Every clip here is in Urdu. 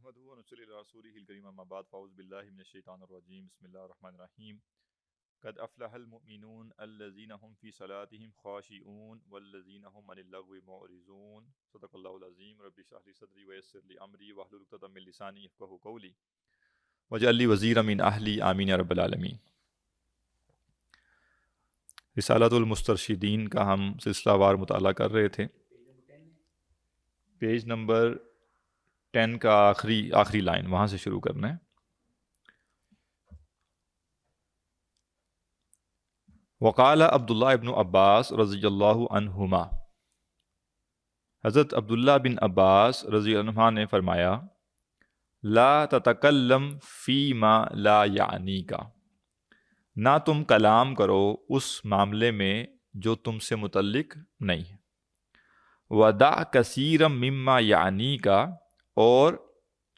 نحمده ونصلي على رسوله الكريم اما بعد فاعوذ بالله من الشيطان الرجيم بسم الله الرحمن الرحيم قد افلح المؤمنون الذين هم في صلاتهم خاشعون والذين هم عن اللغو معرضون صدق الله العظيم رب اشرح لي صدري ويسر لي امري واحلل عقدة من لساني يفقهوا قولي واجعل لي وزيرا من اهلي آمين یا رب العالمین۔ رسالۃ المسترشدین کا ہم سلسلہ وار مطالعہ کر رہے تھے۔ پیج نمبر 10 کا آخری لائن وہاں سے شروع کرنا ہے۔ وقال عبداللہ ابن عباس رضی اللہ عنہما، حضرت عبداللہ بن عباس رضی اللہ عنہ نے فرمایا، لا تتکلم فی ما لا یعنیک، نہ تم کلام کرو اس معاملے میں جو تم سے متعلق نہیں ہے۔ ودع کثیرا مما یعنیک، اور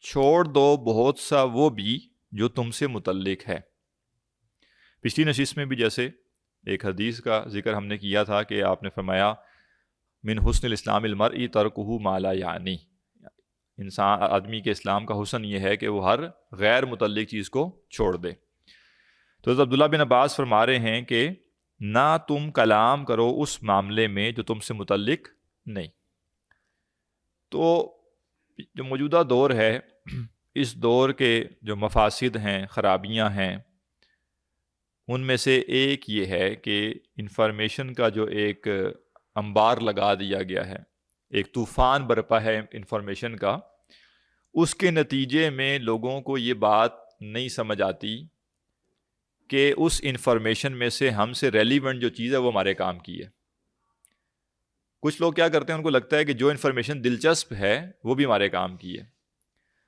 چھوڑ دو بہت سا وہ بھی جو تم سے متعلق ہے۔ پچھلی نشست میں بھی جیسے ایک حدیث کا ذکر ہم نے کیا تھا کہ آپ نے فرمایا من حسن الاسلام المرء ترکہ ما لا یعنی، انسان آدمی کے اسلام کا حسن یہ ہے کہ وہ ہر غیر متعلق چیز کو چھوڑ دے۔ تو حضرت عبداللہ بن عباس فرما رہے ہیں کہ نہ تم کلام کرو اس معاملے میں جو تم سے متعلق نہیں۔ تو جو موجودہ دور ہے، اس دور کے جو مفاسد ہیں، خرابیاں ہیں، ان میں سے ایک یہ ہے کہ انفارمیشن کا جو ایک انبار لگا دیا گیا ہے، ایک طوفان برپا ہے انفارمیشن کا، اس کے نتیجے میں لوگوں کو یہ بات نہیں سمجھ آتی کہ اس انفارمیشن میں سے ہم سے ریلیونٹ جو چیز ہے وہ ہمارے کام کی ہے۔ کچھ لوگ کیا کرتے ہیں، ان کو لگتا ہے کہ جو انفارمیشن دلچسپ ہے وہ بھی ہمارے کام کی ہے۔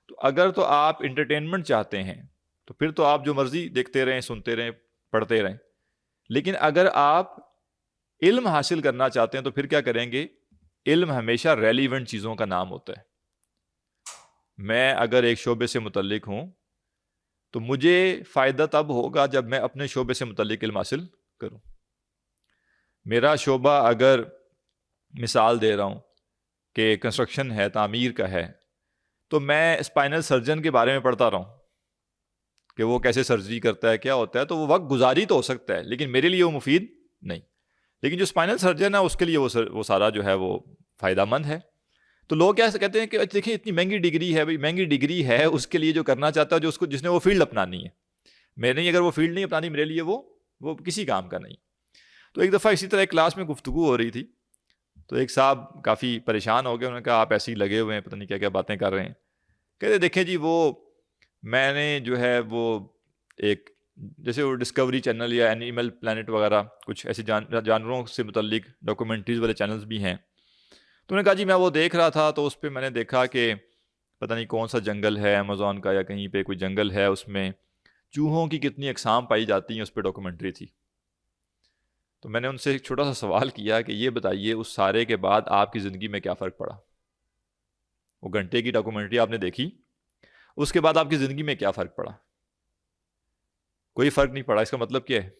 تو اگر تو آپ انٹرٹینمنٹ چاہتے ہیں تو پھر تو آپ جو مرضی دیکھتے رہیں، سنتے رہیں، پڑھتے رہیں، لیکن اگر آپ علم حاصل کرنا چاہتے ہیں تو پھر کیا کریں گے؟ علم ہمیشہ ریلیونٹ چیزوں کا نام ہوتا ہے۔ میں اگر ایک شعبے سے متعلق ہوں تو مجھے فائدہ تب ہوگا جب میں اپنے شعبے سے متعلق علم حاصل کروں۔ میرا شعبہ اگر مثال دے رہا ہوں کہ کنسٹرکشن ہے، تعمیر کا ہے، تو میں اسپائنل سرجن کے بارے میں پڑھتا رہا ہوں کہ وہ کیسے سرجری کرتا ہے، کیا ہوتا ہے، تو وہ وقت گزاری تو ہو سکتا ہے لیکن میرے لیے وہ مفید نہیں۔ لیکن جو اسپائنل سرجن ہے اس کے لیے وہ سارا جو ہے وہ فائدہ مند ہے۔ تو لوگ کیا کہتے ہیں کہ دیکھیں اتنی مہنگی ڈگری ہے، بھائی مہنگی ڈگری ہے، اس کے لیے جو کرنا چاہتا ہے، جس نے وہ فیلڈ اپنانی ہے، میں نہیں، اگر وہ فیلڈ نہیں اپنانی میرے لیے وہ کسی کام کا نہیں۔ تو ایک دفعہ اسی طرح ایک کلاس میں گفتگو ہو رہی تھی، تو ایک صاحب کافی پریشان ہو گئے، انہوں نے کہا آپ ایسے ہی لگے ہوئے ہیں، پتہ نہیں کیا کیا باتیں کر رہے ہیں۔ کہتے دیکھیں جی، وہ میں نے جو ہے وہ ایک جیسے وہ ڈسکوری چینل یا اینیمل پلانٹ وغیرہ کچھ ایسے جانوروں سے متعلق ڈاکومنٹریز والے چینلز بھی ہیں، تو انہوں نے کہا جی میں وہ دیکھ رہا تھا، تو اس پہ میں نے دیکھا کہ پتہ نہیں کون سا جنگل ہے امازون کا یا کہیں پہ کوئی جنگل ہے، اس میں چوہوں کی کتنی اقسام پائی جاتی ہیں، اس پہ ڈاکومنٹری تھی۔ تو میں نے ان سے ایک چھوٹا سا سوال کیا کہ یہ بتائیے اس سارے کے بعد آپ کی زندگی میں کیا فرق پڑا؟ وہ گھنٹے کی ڈاکومنٹری آپ نے دیکھی، اس کے بعد آپ کی زندگی میں کیا فرق پڑا؟ کوئی فرق نہیں پڑا۔ اس کا مطلب کیا ہے؟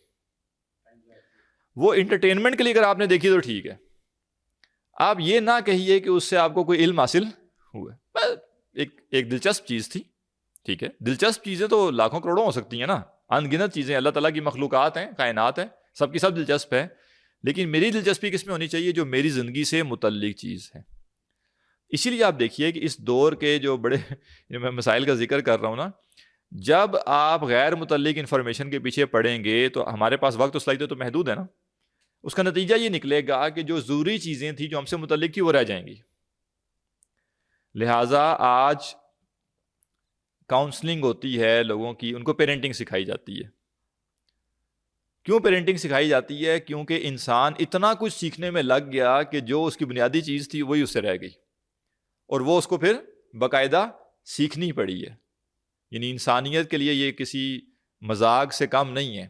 وہ انٹرٹینمنٹ کے لیے اگر آپ نے دیکھی تو ٹھیک ہے، آپ یہ نہ کہیے کہ اس سے آپ کو کوئی علم حاصل ہوا۔ ایک دلچسپ چیز تھی، ٹھیک ہے، دلچسپ چیزیں تو لاکھوں کروڑوں ہو سکتی ہیں نا، ان گنت چیزیں اللہ تعالیٰ کی مخلوقات ہیں، کائنات ہیں، سب کی سب دلچسپ ہے، لیکن میری دلچسپی کس میں ہونی چاہیے؟ جو میری زندگی سے متعلق چیز ہے۔ اسی لیے آپ دیکھیے کہ اس دور کے جو بڑے میں مسائل کا ذکر کر رہا ہوں نا، جب آپ غیر متعلق انفارمیشن کے پیچھے پڑیں گے تو ہمارے پاس وقت اس لائق تو محدود ہے نا، اس کا نتیجہ یہ نکلے گا کہ جو ضروری چیزیں تھیں جو ہم سے متعلق تھی وہ رہ جائیں گی۔ لہٰذا آج کاؤنسلنگ ہوتی ہے لوگوں کی، ان کو پیرنٹنگ سکھائی جاتی ہے۔ کیوں پیرنٹنگ سکھائی جاتی ہے؟ کیونکہ انسان اتنا کچھ سیکھنے میں لگ گیا کہ جو اس کی بنیادی چیز تھی وہی اس سے رہ گئی، اور وہ اس کو پھر باقاعدہ سیکھنی پڑی ہے۔ یعنی انسانیت کے لیے یہ کسی مذاق سے کم نہیں ہے۔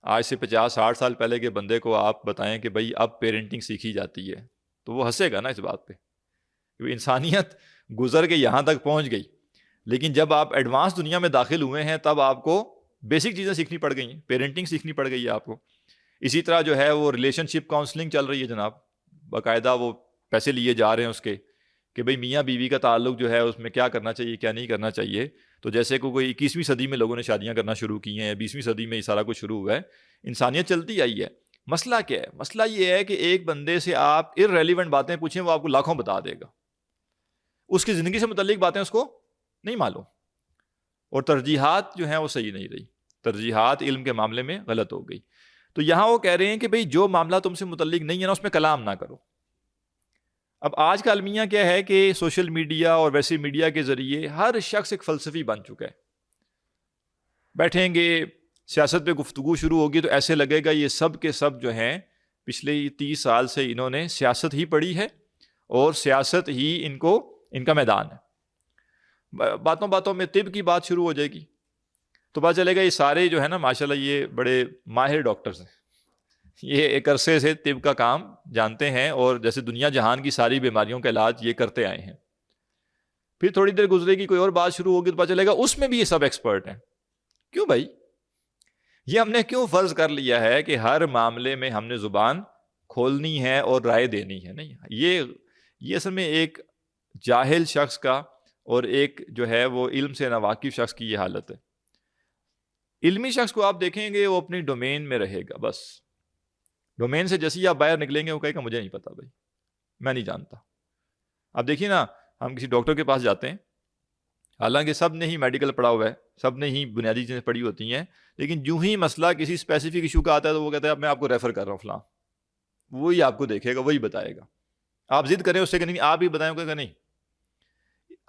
آج سے 50-60 سال پہلے کے بندے کو آپ بتائیں کہ بھائی اب پیرنٹنگ سیکھی جاتی ہے تو وہ ہنسے گا نا اس بات پہ، کہ انسانیت گزر کے یہاں تک پہنچ گئی، لیکن جب آپ ایڈوانس دنیا میں داخل ہوئے ہیں تب آپ کو بیسک چیزیں سیکھنی پڑ گئی ہیں، پیرنٹنگ سیکھنی پڑ گئی ہے آپ کو۔ اسی طرح جو ہے وہ ریلیشن شپ کاؤنسلنگ چل رہی ہے جناب، باقاعدہ وہ پیسے لیے جا رہے ہیں اس کے کہ بھئی میاں بیوی کا تعلق جو ہے اس میں کیا کرنا چاہیے کیا نہیں کرنا چاہیے. تو جیسے کوئی 21ویں صدی میں لوگوں نے شادیاں کرنا شروع کی ہیں, 20ویں صدی میں یہ سارا کچھ شروع ہوا ہے, انسانیت چلتی آئی ہے. مسئلہ کیا ہے؟ مسئلہ یہ ہے کہ ایک بندے سے آپ ارریلیونٹ باتیں پوچھیں, وہ آپ کو لاکھوں بتا دے گا, اس کی زندگی سے متعلق باتیں اس کو نہیں معلوم, اور ترجیحات جو ہیں وہ صحیح نہیں رہی, ترجیحات علم کے معاملے میں غلط ہو گئی. تو یہاں وہ کہہ رہے ہیں کہ بھئی جو معاملہ تم سے متعلق نہیں ہے نا اس میں کلام نہ کرو. اب آج کا المیہ کیا ہے کہ سوشل میڈیا اور ویسے میڈیا کے ذریعے ہر شخص ایک فلسفی بن چکا ہے. بیٹھیں گے, سیاست پہ گفتگو شروع ہوگی تو ایسے لگے گا یہ سب کے سب جو ہیں پچھلے 30 سال سے انہوں نے سیاست ہی پڑھی ہے اور سیاست ہی ان کا میدان ہے. باتوں باتوں میں طب کی بات شروع ہو جائے گی تو پتہ چلے گا یہ سارے جو ہے نا ماشاءاللہ یہ بڑے ماہر ڈاکٹرز ہیں, یہ ایک عرصے سے طب کا کام جانتے ہیں اور جیسے دنیا جہان کی ساری بیماریوں کا علاج یہ کرتے آئے ہیں. پھر تھوڑی دیر گزرے گی کوئی اور بات شروع ہوگی تو پتہ چلے گا اس میں بھی یہ سب ایکسپرٹ ہیں. کیوں بھائی؟ یہ ہم نے کیوں فرض کر لیا ہے کہ ہر معاملے میں ہم نے زبان کھولنی ہے اور رائے دینی ہے؟ نہیں, یہ اصل میں ایک جاہل شخص کا اور ایک جو ہے وہ علم سے ناواقف شخص کی یہ حالت ہے. علمی شخص کو آپ دیکھیں گے وہ اپنی ڈومین میں رہے گا, بس ڈومین سے جیسے ہی آپ باہر نکلیں گے وہ کہے گا مجھے نہیں پتا بھائی, میں نہیں جانتا. آپ دیکھیے نا, ہم کسی ڈاکٹر کے پاس جاتے ہیں, حالانکہ سب نے ہی میڈیکل پڑھا ہوا ہے, سب نے ہی بنیادی چیزیں پڑھی ہوتی ہیں, لیکن جو ہی مسئلہ کسی اسپیسیفک ایشو کا آتا ہے تو وہ کہتا ہے اب میں آپ کو ریفر کر رہا ہوں فلاں, وہی آپ کو دیکھے گا, وہی بتائے گا. آپ ضد کریں اس سے کہ نہیں آپ ہی بتائیں گے کہ نہیں,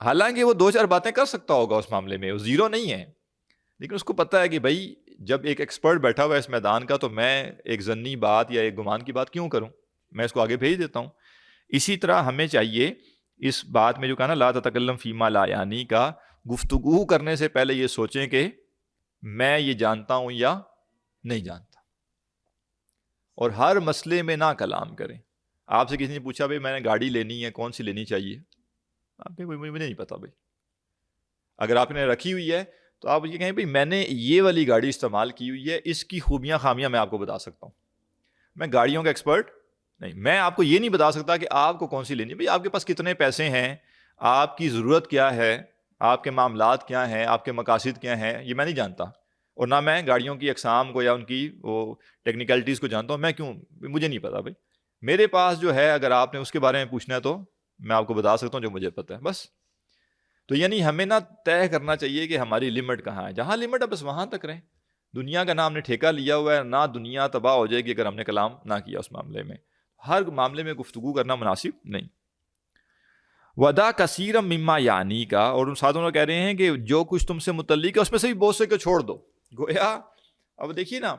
حالانکہ وہ 2-4 باتیں کر سکتا ہوگا اس معاملے میں, وہ زیرو نہیں ہے, لیکن اس کو پتہ ہے کہ بھائی جب ایک ایکسپرٹ بیٹھا ہوا ہے اس میدان کا تو میں ایک ظنی بات یا ایک گمان کی بات کیوں کروں, میں اس کو آگے بھیج دیتا ہوں. اسی طرح ہمیں چاہیے اس بات میں جو کہا نا لا تتکلم فیما لا یعنی کا, گفتگو کرنے سے پہلے یہ سوچیں کہ میں یہ جانتا ہوں یا نہیں جانتا, اور ہر مسئلے میں نہ کلام کریں. آپ سے کسی نے پوچھا بھائی میں نے گاڑی لینی ہے کون سی لینی چاہیے, آپ نے مجھے نہیں پتا بھائی. اگر آپ نے رکھی ہوئی ہے تو آپ یہ کہیں بھائی میں نے یہ والی گاڑی استعمال کی ہوئی ہے, اس کی خوبیاں خامیاں میں آپ کو بتا سکتا ہوں, میں گاڑیوں کا ایکسپرٹ نہیں. میں آپ کو یہ نہیں بتا سکتا کہ آپ کو کون سی لینی ہے, بھائی آپ کے پاس کتنے پیسے ہیں, آپ کی ضرورت کیا ہے, آپ کے معاملات کیا ہیں, آپ کے مقاصد کیا ہیں, یہ میں نہیں جانتا. اور نہ میں گاڑیوں کی اقسام کو یا ان کی وہ ٹیکنیکلٹیز کو جانتا ہوں. میں کیوں, مجھے نہیں پتا بھائی. میرے پاس جو ہے اگر آپ نے اس کے بارے میں پوچھنا ہے تو میں آپ کو بتا سکتا ہوں جو مجھے پتا ہے بس. تو یعنی ہمیں نہ طے کرنا چاہیے کہ ہماری لمٹ کہاں ہے, جہاں لمٹ ہے بس وہاں تک رہیں. دنیا کا نام نے ٹھیکہ لیا ہوا ہے, نہ دنیا تباہ ہو جائے گی اگر ہم نے کلام نہ کیا اس معاملے میں. ہر معاملے میں گفتگو کرنا مناسب نہیں. ودا کثیرم مما یعنی کا, اور ان ساتھوں نے کہہ رہے ہیں کہ جو کچھ تم سے متعلق ہے اس میں سے بھی بہت سے کو چھوڑ دو. گویا اب دیکھیے نا,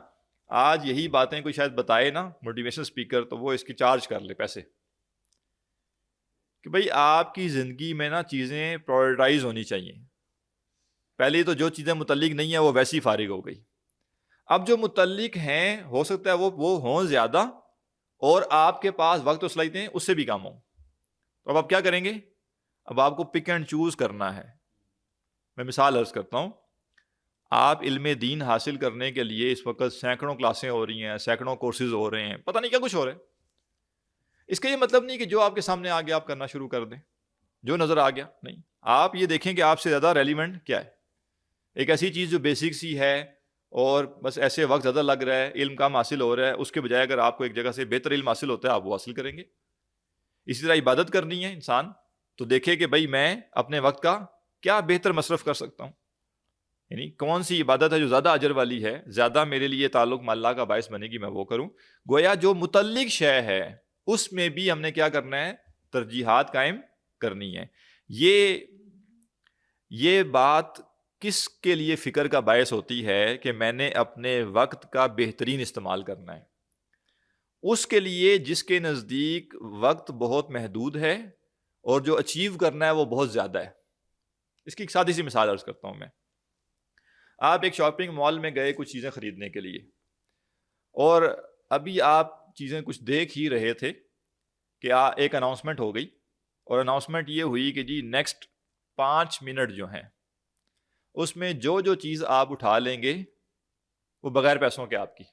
آج یہی باتیں کوئی شاید بتائے نا موٹیویشن اسپیکر تو وہ اس کی چارج کر لے پیسے, کہ بھئی آپ کی زندگی میں نا چیزیں پرائورٹائز ہونی چاہیے. پہلے تو جو چیزیں متعلق نہیں ہیں وہ ویسی فارغ ہو گئی, اب جو متعلق ہیں ہو سکتا ہے وہ ہوں زیادہ اور آپ کے پاس وقت و صلاحیتیں اس سے بھی کم ہوں. تو اب آپ کیا کریں گے؟ اب آپ کو پک اینڈ چوز کرنا ہے. میں مثال عرض کرتا ہوں, آپ علم دین حاصل کرنے کے لیے اس وقت سینکڑوں کلاسیں ہو رہی ہیں, سینکڑوں کورسز ہو رہے ہیں, پتہ نہیں کیا کچھ ہو رہا ہے. اس کا یہ مطلب نہیں کہ جو آپ کے سامنے آ گیا آپ کرنا شروع کر دیں, جو نظر آ گیا نہیں. آپ یہ دیکھیں کہ آپ سے زیادہ ریلیونٹ کیا ہے. ایک ایسی چیز جو بیسک سی ہے اور بس ایسے وقت زیادہ لگ رہا ہے, علم کم حاصل ہو رہا ہے, اس کے بجائے اگر آپ کو ایک جگہ سے بہتر علم حاصل ہوتا ہے آپ وہ حاصل کریں گے. اسی طرح عبادت کرنی ہے انسان تو دیکھے کہ بھائی میں اپنے وقت کا کیا بہتر مصرف کر سکتا ہوں, یعنی کون سی عبادت ہے جو زیادہ اجر والی ہے, زیادہ میرے لیے تعلق مع اللہ کا باعث بنے گی, میں وہ کروں. گویا جو متعلق شے ہے اس میں بھی ہم نے کیا کرنا ہے, ترجیحات قائم کرنی ہے. یہ بات کس کے لیے فکر کا باعث ہوتی ہے کہ میں نے اپنے وقت کا بہترین استعمال کرنا ہے. اس کے لیے جس کے نزدیک وقت بہت محدود ہے اور جو اچیو کرنا ہے وہ بہت زیادہ ہے. اس کی ایک سادی سی مثال عرض کرتا ہوں میں. آپ ایک شاپنگ مال میں گئے کچھ چیزیں خریدنے کے لیے, اور ابھی آپ چیزیں کچھ دیکھ ہی رہے تھے کہ ایک اناؤنسمنٹ ہو گئی, اور اناؤنسمنٹ یہ ہوئی کہ جی نیکسٹ 5 منٹ جو ہیں اس میں جو چیز آپ اٹھا لیں گے وہ بغیر پیسوں کے آپ کی,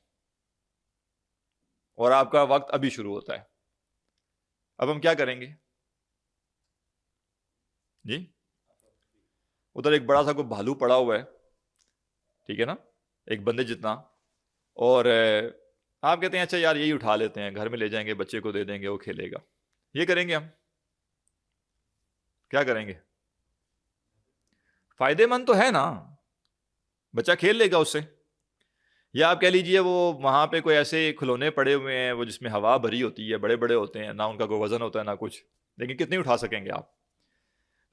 اور آپ کا وقت ابھی شروع ہوتا ہے. اب ہم کیا کریں گے؟ جی ادھر ایک بڑا سا کوئی بھالو پڑا ہوا ہے، ٹھیک ہے نا، ایک بندے جتنا، اور آپ کہتے ہیں اچھا یار یہی اٹھا لیتے ہیں، گھر میں لے جائیں گے، بچے کو دے دیں گے، وہ کھیلے گا. یہ کریں گے ہم؟ کیا کریں گے؟ فائدے مند تو ہے نا، بچہ کھیل لے گا اس سے. یا آپ کہہ لیجئے وہ وہاں پہ کوئی ایسے کھلونے پڑے ہوئے ہیں وہ جس میں ہوا بھری ہوتی ہے، بڑے بڑے ہوتے ہیں، نہ ان کا کوئی وزن ہوتا ہے نہ کچھ، لیکن کتنے اٹھا سکیں گے آپ؟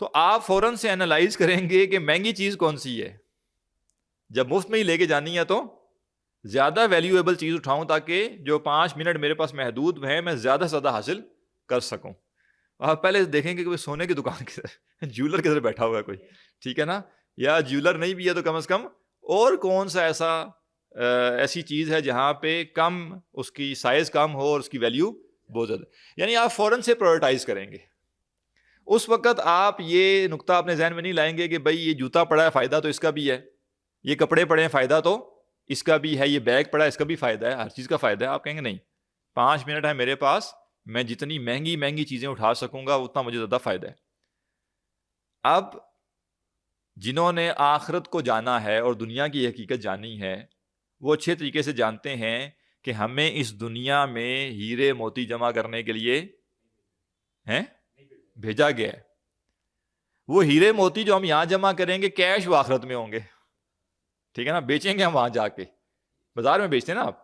تو آپ فوراً سے انالائز کریں گے کہ مہنگی چیز کون سی ہے. جب مفت میں ہی لے کے جانی ہے تو زیادہ ویلیویبل چیز اٹھاؤں تاکہ جو 5 منٹ میرے پاس محدود ہیں میں زیادہ سے زیادہ حاصل کر سکوں. آپ پہلے دیکھیں گے کہ سونے کی دکان کدھر، جیولر کدھر بیٹھا ہوا ہے کوئی، ٹھیک ہے نا، یا جیولر نہیں بھی ہے تو کم از کم اور کون سا ایسی چیز ہے جہاں پہ کم اس کی سائز کم ہو اور اس کی ویلیو بہت زیادہ. یعنی آپ فوراً سے پرائورٹائز کریں گے. اس وقت آپ یہ نقطہ اپنے ذہن میں نہیں لائیں گے کہ بھائی یہ جوتا پڑا ہے فائدہ تو اس کا بھی ہے، یہ کپڑے پڑے ہیں فائدہ تو اس کا بھی ہے، یہ بیگ پڑا ہے اس کا بھی فائدہ ہے، ہر چیز کا فائدہ ہے. آپ کہیں گے نہیں، 5 منٹ ہے میرے پاس، میں جتنی مہنگی مہنگی چیزیں اٹھا سکوں گا اتنا مجھے زیادہ فائدہ ہے. اب جنہوں نے آخرت کو جانا ہے اور دنیا کی حقیقت جانی ہے وہ اچھے طریقے سے جانتے ہیں کہ ہمیں اس دنیا میں ہیرے موتی جمع کرنے کے لیے بھیجا گیا ہے. وہ ہیرے موتی جو ہم یہاں جمع کریں گے کیش وہ آخرت میں ہوں گے، ٹھیک ہے نا، بیچیں گے ہم وہاں جا کے، بازار میں بیچتے ہیں نا آپ.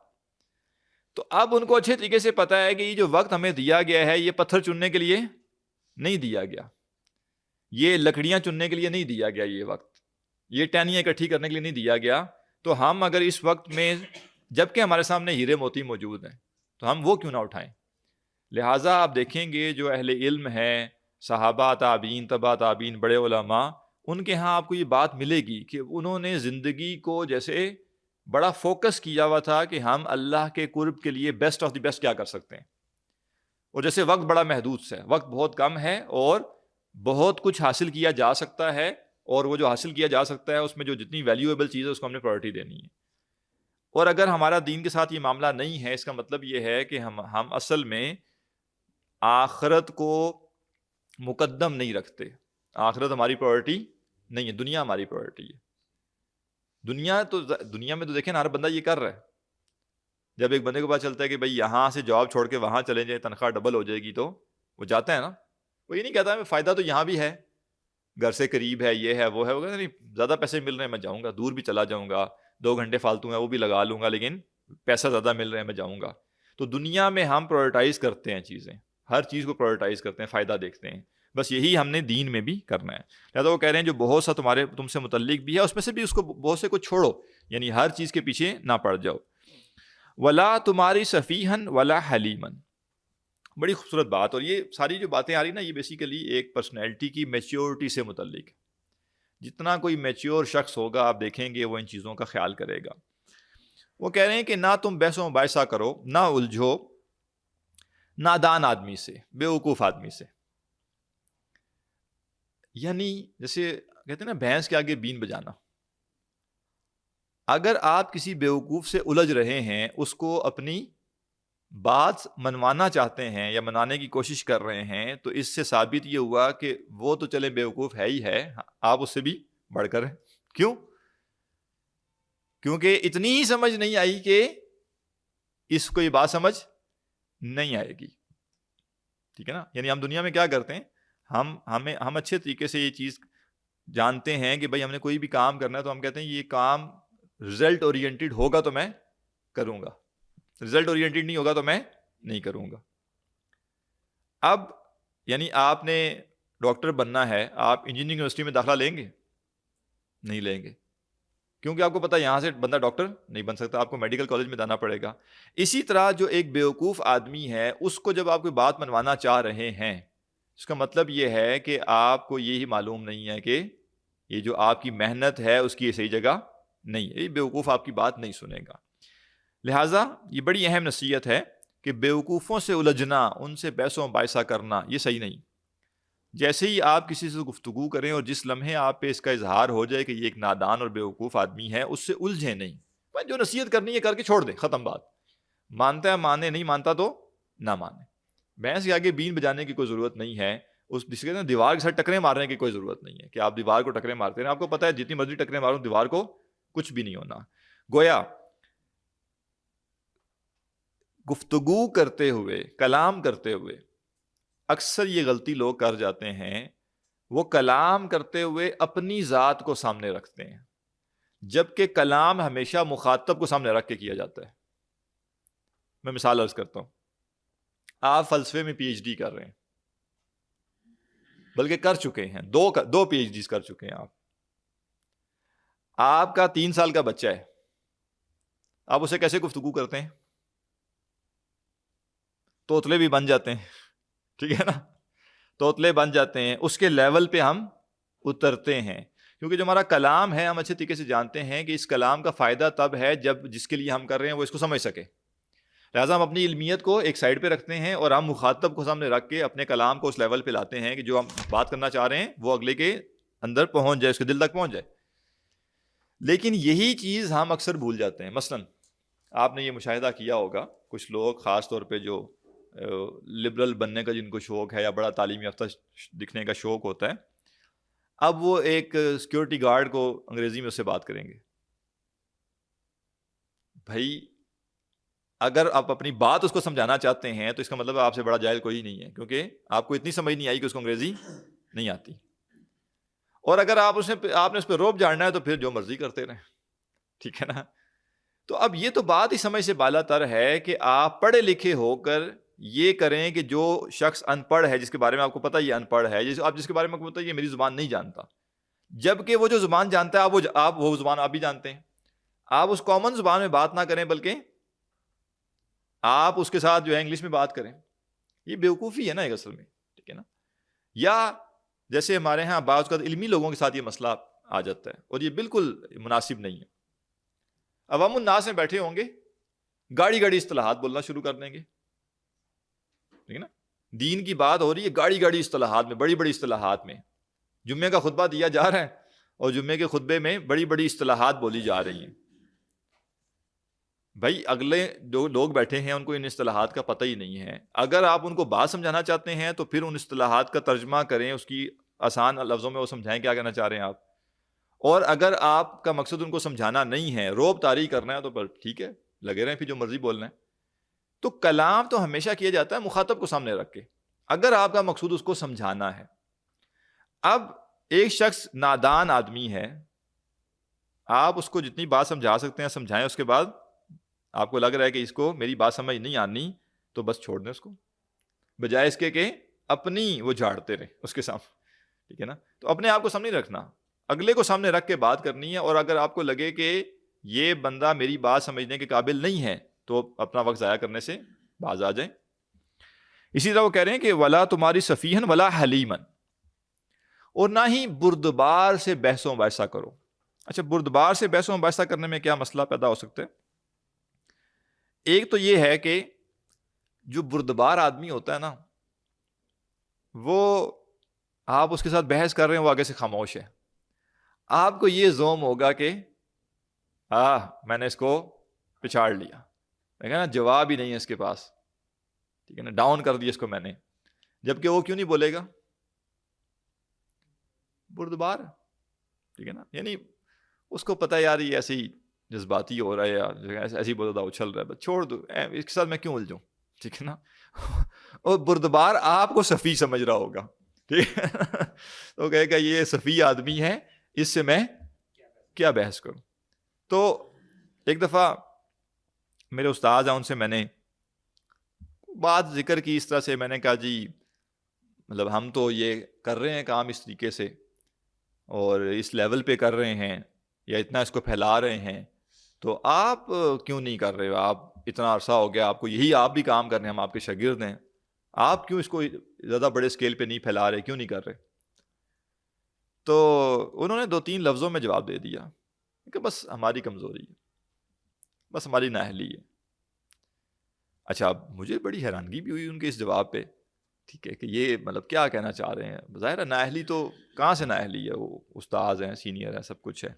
تو اب ان کو اچھے طریقے سے پتا ہے کہ یہ جو وقت ہمیں دیا گیا ہے یہ پتھر چننے کے لیے نہیں دیا گیا، یہ لکڑیاں چننے کے لیے نہیں دیا گیا، یہ وقت یہ ٹہنیاں اکٹھی کرنے کے لیے نہیں دیا گیا. تو ہم اگر اس وقت میں جبکہ ہمارے سامنے ہیرے موتی موجود ہیں تو ہم وہ کیوں نہ اٹھائیں. لہٰذا آپ دیکھیں گے جو اہل علم ہیں، صحابہ تابعین تبع تابعین، بڑے علماء، ان کے ہاں آپ کو یہ بات ملے گی کہ انہوں نے زندگی کو جیسے بڑا فوکس کیا ہوا تھا کہ ہم اللہ کے قرب کے لیے بیسٹ آف دی بیسٹ کیا کر سکتے ہیں. اور جیسے وقت بڑا محدود ہے، وقت بہت کم ہے اور بہت کچھ حاصل کیا جا سکتا ہے، اور وہ جو حاصل کیا جا سکتا ہے اس میں جو جتنی ویلیویبل چیز ہے اس کو ہم نے پرائورٹی دینی ہے. اور اگر ہمارا دین کے ساتھ یہ معاملہ نہیں ہے، اس کا مطلب یہ ہے کہ ہم اصل میں آخرت کو مقدم نہیں رکھتے. آخرت ہماری پرائورٹی نہیں ہے، دنیا ہماری پرائورٹی ہے. دنیا میں تو دیکھیں نا ہر بندہ یہ کر رہا ہے. جب ایک بندے کو پتہ چلتا ہے کہ بھائی یہاں سے جاب چھوڑ کے وہاں چلے جائیں تنخواہ ڈبل ہو جائے گی تو وہ جاتا ہے نا. وہ یہ نہیں کہتا ہے فائدہ تو یہاں بھی ہے، گھر سے قریب ہے، یہ ہے وہ ہے، وہ کہتا نہیں زیادہ پیسے مل رہے ہیں میں جاؤں گا، دور بھی چلا جاؤں گا، 2 گھنٹے فالتو ہیں وہ بھی لگا لوں گا، لیکن پیسہ زیادہ مل رہے ہیں میں جاؤں گا. تو دنیا میں ہم پرائورٹائز کرتے ہیں چیزیں، ہر چیز کو پرائورٹائز کرتے ہیں، فائدہ دیکھتے ہیں. بس یہی ہم نے دین میں بھی کرنا ہے. لہٰذا وہ کہہ رہے ہیں جو بہت سا تم سے متعلق بھی ہے اس میں سے بھی اس کو بہت سے کو چھوڑو، یعنی ہر چیز کے پیچھے نہ پڑ جاؤ. ولا تمہاری سفیہن ولا حلیمن. بڑی خوبصورت بات. اور یہ ساری جو باتیں آ رہی نا یہ بیسیکلی ایک پرسنالٹی کی میچیورٹی سے متعلق ہے. جتنا کوئی میچیور شخص ہوگا آپ دیکھیں گے وہ ان چیزوں کا خیال کرے گا. وہ کہہ رہے ہیں کہ نہ تم بحث و مباحثہ کرو، نہ الجھو نادان آدمی سے، بے وقوف آدمی سے. یعنی جیسے کہتے ہیں نا بھینس کے آگے بین بجانا. اگر آپ کسی بیوقوف سے الجھ رہے ہیں، اس کو اپنی بات منوانا چاہتے ہیں یا منانے کی کوشش کر رہے ہیں، تو اس سے ثابت یہ ہوا کہ وہ تو چلے بیوقوف ہے ہی ہے، آپ اس سے بھی بڑھ کر ہیں. کیوں؟ کیونکہ اتنی ہی سمجھ نہیں آئی کہ اس کو یہ بات سمجھ نہیں آئے گی. ٹھیک ہے نا. یعنی ہم دنیا میں کیا کرتے ہیں، ہم اچھے طریقے سے یہ چیز جانتے ہیں کہ بھائی ہم نے کوئی بھی کام کرنا ہے تو ہم کہتے ہیں یہ کام رزلٹ اورینٹڈ ہوگا تو میں کروں گا، رزلٹ اورینٹڈ نہیں ہوگا تو میں نہیں کروں گا. اب یعنی آپ نے ڈاکٹر بننا ہے، آپ انجینئرنگ یونیورسٹی میں داخلہ لیں گے؟ نہیں لیں گے، کیونکہ آپ کو پتا یہاں سے بندہ ڈاکٹر نہیں بن سکتا، آپ کو میڈیکل کالج میں جانا پڑے گا. اسی طرح جو ایک بیوقوف آدمی ہے اس کو جب آپ کوئی بات منوانا چاہ رہے ہیں، اس کا مطلب یہ ہے کہ آپ کو یہی معلوم نہیں ہے کہ یہ جو آپ کی محنت ہے اس کی یہ صحیح جگہ نہیں ہے. یہ بیوقوف آپ کی بات نہیں سنے گا. لہٰذا یہ بڑی اہم نصیحت ہے کہ بیوقوفوں سے الجھنا، ان سے بحث و مباحثہ کرنا یہ صحیح نہیں. جیسے ہی آپ کسی سے گفتگو کریں اور جس لمحے آپ پہ اس کا اظہار ہو جائے کہ یہ ایک نادان اور بیوقوف آدمی ہے، اس سے الجھیں نہیں. جو نصیحت کرنی ہے کر کے چھوڑ دیں، ختم بات. مانتا ہے مانے، نہیں مانتا تو نہ مانے. بحث کے آگے بین بجانے کی کوئی ضرورت نہیں ہے. اس جس کے دیوار کے ساتھ ٹکرے مارنے کی کوئی ضرورت نہیں ہے کہ آپ دیوار کو ٹکرے مارتے ہیں. آپ کو پتہ ہے جتنی مرضی ٹکرے مارو دیوار کو کچھ بھی نہیں ہونا. گویا گفتگو کرتے ہوئے، کلام کرتے ہوئے اکثر یہ غلطی لوگ کر جاتے ہیں، وہ کلام کرتے ہوئے اپنی ذات کو سامنے رکھتے ہیں، جبکہ کلام ہمیشہ مخاطب کو سامنے رکھ کے کیا جاتا ہے. میں مثال عرض کرتا ہوں. آپ فلسفے میں پی ایچ ڈی کر رہے ہیں، بلکہ کر چکے ہیں، دو پی ایچ ڈیز کر چکے ہیں. آپ کا 3 سال کا بچہ ہے، آپ اسے کیسے گفتگو کرتے ہیں؟ توتلے بھی بن جاتے ہیں، ٹھیک ہے نا، توتلے بن جاتے ہیں. اس کے لیول پہ ہم اترتے ہیں، کیونکہ جو ہمارا کلام ہے ہم اچھے طریقے سے جانتے ہیں کہ اس کلام کا فائدہ تب ہے جب جس کے لیے ہم کر رہے ہیں وہ اس کو سمجھ سکے. لہٰذا ہم اپنی علمیت کو ایک سائڈ پہ رکھتے ہیں اور ہم مخاطب کو سامنے رکھ کے اپنے کلام کو اس لیول پہ لاتے ہیں کہ جو ہم بات کرنا چاہ رہے ہیں وہ اگلے کے اندر پہنچ جائے، اس کے دل تک پہنچ جائے. لیکن یہی چیز ہم اکثر بھول جاتے ہیں. مثلاً آپ نے یہ مشاہدہ کیا ہوگا، کچھ لوگ خاص طور پہ جو لبرل بننے کا جن کو شوق ہے یا بڑا تعلیم یافتہ دکھنے کا شوق ہوتا ہے، اب وہ ایک سیکورٹی گارڈ کو انگریزی میں اس سے بات کریں گے. بھائی اگر آپ اپنی بات اس کو سمجھانا چاہتے ہیں تو اس کا مطلب آپ سے بڑا جاہل کوئی نہیں ہے، کیونکہ آپ کو اتنی سمجھ نہیں آئی کہ اس کو انگریزی نہیں آتی. اور اگر آپ نے اس پہ روب جاڑنا ہے تو پھر جو مرضی کرتے رہیں، ٹھیک ہے نا. تو اب یہ تو بات ہی سمجھ سے بالا تر ہے کہ آپ پڑھے لکھے ہو کر یہ کریں کہ جو شخص ان پڑھ ہے، جس کے بارے میں آپ کو پتہ یہ ان پڑھ ہے، جس کے بارے میں آپ کو پتہ یہ میری زبان نہیں جانتا، جبکہ وہ جو زبان جانتا ہے آپ وہ زبان آپ بھی جانتے ہیں. آپ اس کامن زبان میں بات نہ کریں بلکہ آپ اس کے ساتھ جو ہے انگلش میں بات کریں. یہ بیوقوفی ہے نا ایک اصل میں، ٹھیک ہے نا. یا جیسے ہمارے ہاں بعض اوقات علمی لوگوں کے ساتھ یہ مسئلہ آ جاتا ہے اور یہ بالکل مناسب نہیں ہے. عوام الناس میں بیٹھے ہوں گے، گاڑی اصطلاحات بولنا شروع کر دیں گے، ٹھیک ہے نا. دین کی بات ہو رہی ہے، گاڑی اصطلاحات میں، بڑی اصطلاحات میں. جمعے کا خطبہ دیا جا رہا ہے اور جمعے کے خطبے میں بڑی اصطلاحات بولی جا رہی ہیں. بھائی اگلے جو لوگ بیٹھے ہیں ان کو ان اصطلاحات کا پتہ ہی نہیں ہے. اگر آپ ان کو بات سمجھانا چاہتے ہیں تو پھر ان اصطلاحات کا ترجمہ کریں، اس کی آسان لفظوں میں وہ سمجھائیں کیا کہنا چاہ رہے ہیں آپ. اور اگر آپ کا مقصد ان کو سمجھانا نہیں ہے، روب طاری کرنا ہے، تو پر ٹھیک ہے، لگے رہیں پھر جو مرضی بولنا ہے. تو کلام تو ہمیشہ کیا جاتا ہے مخاطب کو سامنے رکھ کے، اگر آپ کا مقصود اس کو سمجھانا ہے. اب ایک شخص نادان آدمی ہے، آپ اس کو جتنی بات سمجھا سکتے ہیں سمجھائیں، اس کے بعد آپ کو لگ رہا ہے کہ اس کو میری بات سمجھ نہیں آنی تو بس چھوڑ دیں اس کو، بجائے اس کے کہ اپنی وہ جھاڑتے رہیں اس کے سامنے، ٹھیک ہے نا. تو اپنے آپ کو سامنے رکھنا، اگلے کو سامنے رکھ کے بات کرنی ہے. اور اگر آپ کو لگے کہ یہ بندہ میری بات سمجھنے کے قابل نہیں ہے تو اپنا وقت ضائع کرنے سے باز آ جائیں. اسی طرح وہ کہہ رہے ہیں کہ ولا تمہاری سفیہن ولا حلیمن، اور نہ ہی بردبار سے بحث و مباحثہ کرو. اچھا، بردبار سے بحث و مباحثہ کرنے میں کیا مسئلہ پیدا ہو سکتا ہے؟ ایک تو یہ ہے کہ جو بردبار آدمی ہوتا ہے نا، وہ آپ اس کے ساتھ بحث کر رہے ہیں، وہ آگے سے خاموش ہے. آپ کو یہ زوم ہوگا کہ میں نے اس کو پچھاڑ لیا، دیکھا نا، جواب ہی نہیں ہے اس کے پاس، ٹھیک ہے نا، ڈاؤن کر دیا اس کو میں نے. جبکہ وہ کیوں نہیں بولے گا؟ بردبار، ٹھیک ہے نا. یعنی اس کو پتہ یار یہ ایسے ہی جذباتی ہو رہا ہے، یا ایسی بہت زیادہ اچھل رہا ہے، بس چھوڑ دو، اس کے ساتھ میں کیوں الجھوں، ٹھیک ہے نا. اور بردبار آپ کو صفی سمجھ رہا ہوگا، ٹھیک ہے. تو کہے گا یہ صفی آدمی ہے، اس سے میں کیا بحث کروں. تو ایک دفعہ میرے استاد ہیں، ان سے میں نے بات ذکر کی اس طرح سے. میں نے کہا جی مطلب ہم تو یہ کر رہے ہیں کام اس طریقے سے اور اس لیول پہ کر رہے ہیں یا اتنا اس کو پھیلا رہے ہیں، تو آپ کیوں نہیں کر رہے ہو؟ آپ اتنا عرصہ ہو گیا آپ کو، یہی آپ بھی کام کر رہے ہیں، ہم آپ کے شاگرد ہیں، آپ کیوں اس کو زیادہ بڑے اسکیل پہ نہیں پھیلا رہے، کیوں نہیں کر رہے؟ تو انہوں نے 2-3 لفظوں میں جواب دے دیا کہ بس ہماری کمزوری ہے، بس ہماری نااہلی ہے. اچھا، مجھے بڑی حیرانگی بھی ہوئی ان کے اس جواب پہ، ٹھیک ہے، کہ یہ مطلب کیا کہنا چاہ رہے ہیں. ظاہر ہے نااہلی تو کہاں سے نااہلی ہے، وہ استاذ ہیں، سینئر ہیں، سب کچھ ہے.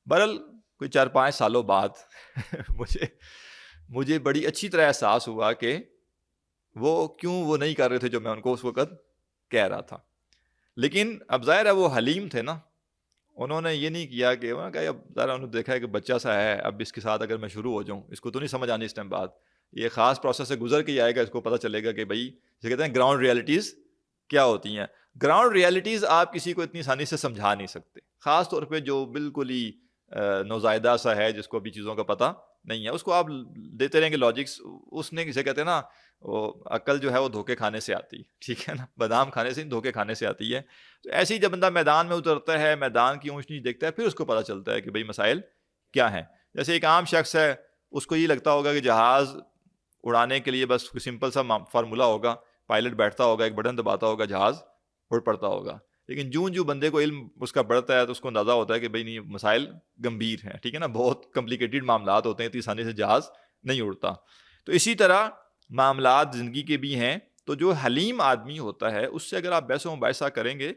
بہرحال کوئی 4-5 سالوں بعد مجھے بڑی اچھی طرح احساس ہوا کہ وہ کیوں وہ نہیں کر رہے تھے جو میں ان کو اس وقت کہہ رہا تھا. لیکن اب ظاہر ہے وہ حلیم تھے نا, انہوں نے یہ نہیں کیا کہ انہوں نے کہا اب ذرا انہوں نے دیکھا ہے کہ بچہ سا ہے, اب اس کے ساتھ اگر میں شروع ہو جاؤں, اس کو تو نہیں سمجھ آنی اس ٹائم بعد, یہ خاص پروسیس سے گزر کے ہی آئے گا, اس کو پتہ چلے گا کہ بھائی جسے کہتے ہیں گراؤنڈ ریئلٹیز کیا ہوتی ہیں. گراؤنڈ ریئلٹیز آپ کسی کو اتنی آسانی سے سمجھا نہیں سکتے, خاص طور پہ جو بالکل ہی نوزائیدہ سا ہے, جس کو ابھی چیزوں کا پتہ نہیں ہے. اس کو آپ دیتے رہیں گے لاجکس, اس نے کسے کہتے ہیں نا, وہ عقل جو ہے وہ دھوکے کھانے سے آتی ہے, ٹھیک ہے نا, بادام کھانے سے دھوکے کھانے سے آتی ہے. تو ایسے ہی جب بندہ میدان میں اترتا ہے, میدان کی اونچ نیچ دیکھتا ہے, پھر اس کو پتہ چلتا ہے کہ بھئی مسائل کیا ہیں. جیسے ایک عام شخص ہے, اس کو یہ لگتا ہوگا کہ جہاز اڑانے کے لیے بس سمپل سا فارمولہ ہوگا, پائلٹ بیٹھتا ہوگا, ایک بٹن دباتا ہوگا, جہاز اڑ پڑتا ہوگا. لیکن جو بندے کو علم اس کا بڑھتا ہے تو اس کو اندازہ ہوتا ہے کہ بھئی نہیں, مسائل گمبھیر ہیں, ٹھیک ہے نا, بہت کمپلیکیٹڈ معاملات ہوتے ہیں, اتنی آسانی سے جہاز نہیں اڑتا. تو اسی طرح معاملات زندگی کے بھی ہیں. تو جو حلیم آدمی ہوتا ہے, اس سے اگر آپ بحث و مباحثہ کریں گے,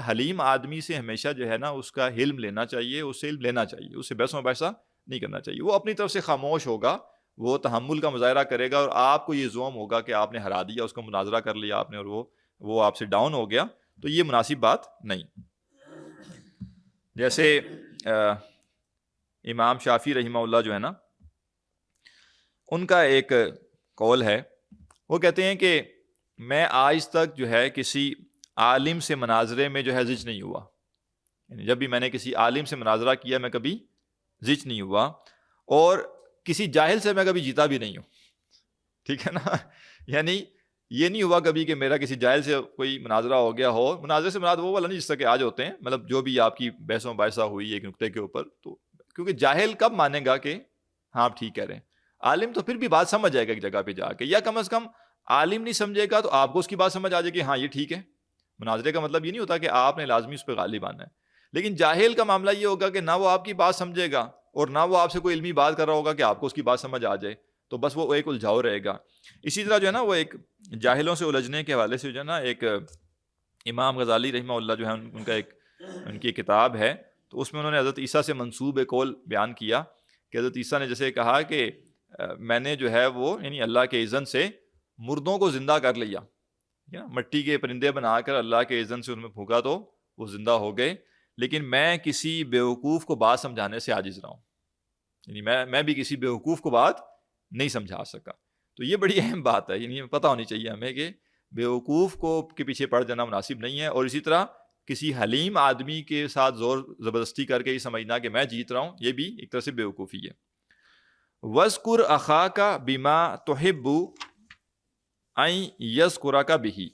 حلیم آدمی سے ہمیشہ جو ہے نا اس کا علم لینا چاہیے, اس سے علم لینا چاہیے, اس سے بحث و مباحثہ نہیں کرنا چاہیے. وہ اپنی طرف سے خاموش ہوگا, وہ تحمل کا مظاہرہ کرے گا, اور آپ کو یہ زوم ہوگا کہ آپ نے ہرا دیا, اس کو مناظرہ کر لیا آپ نے, اور وہ آپ سے ڈاؤن ہو گیا. تو یہ مناسب بات نہیں. جیسے امام شافعی رحمہ اللہ جو ہے نا, ان کا ایک قول ہے, وہ کہتے ہیں کہ میں آج تک جو ہے کسی عالم سے مناظرے میں جو ہے زج نہیں ہوا, یعنی جب بھی میں نے کسی عالم سے مناظرہ کیا میں کبھی زج نہیں ہوا, اور کسی جاہل سے میں کبھی جیتا بھی نہیں ہوں, ٹھیک ہے نا. یعنی یہ نہیں ہوا کبھی کہ میرا کسی جاہل سے کوئی مناظرہ ہو گیا ہو. مناظرے سے مراد وہ والا نہیں جس طرح کہ آج ہوتے ہیں, مطلب جو بھی آپ کی بحث و مباحثہ ہوئی ایک نقطے کے اوپر, تو کیونکہ جاہل کب مانے گا کہ ہاں آپ ٹھیک کہہ رہے ہیں, عالم تو پھر بھی بات سمجھ جائے گا ایک جگہ پہ جا کے, یا کم از کم عالم نہیں سمجھے گا تو آپ کو اس کی بات سمجھ آ جائے گی, ہاں یہ ٹھیک ہے. مناظرے کا مطلب یہ نہیں ہوتا کہ آپ نے لازمی اس پہ غالب آنا ہے. لیکن جاہل کا معاملہ یہ ہوگا کہ نہ وہ آپ کی بات سمجھے گا, اور نہ وہ آپ سے کوئی علمی بات کر رہا ہوگا کہ آپ کو اس کی بات سمجھ آ جائے, تو بس وہ ایک الجھاؤ رہے گا. اسی طرح جو ہے نا, وہ ایک جاہلوں سے الجھنے کے حوالے سے جو ہے نا, ایک امام غزالی رحمہ اللہ جو ہے, ان کا ایک ان کی کتاب ہے, تو اس میں انہوں نے حضرت عیسیٰ سے منسوب ایک قول بیان کیا کہ حضرت عیسیٰ نے جیسے کہا کہ میں نے جو ہے وہ یعنی اللہ کے اذن سے مردوں کو زندہ کر لیا, مٹی کے پرندے بنا کر اللہ کے اذن سے ان میں پھونکا تو وہ زندہ ہو گئے, لیکن میں کسی بیوقوف کو بات سمجھانے سے عاجز رہا ہوں, یعنی میں بھی کسی بیوقوف کو بات نہیں سمجھا سکا. تو یہ بڑی اہم بات ہے, یعنی پتہ ہونی چاہیے ہمیں کہ بیوقوف کو کے پیچھے پڑ جانا مناسب نہیں ہے. اور اسی طرح کسی حلیم آدمی کے ساتھ زور زبردستی کر کے یہ سمجھنا کہ میں جیت رہا ہوں, یہ بھی ایک طرح سے بیوقوفی ہے. وَاذْكُرْ أَخَاكَ بِمَا تُحِبُّ أَن يَذْكُرَكَ بِهِ,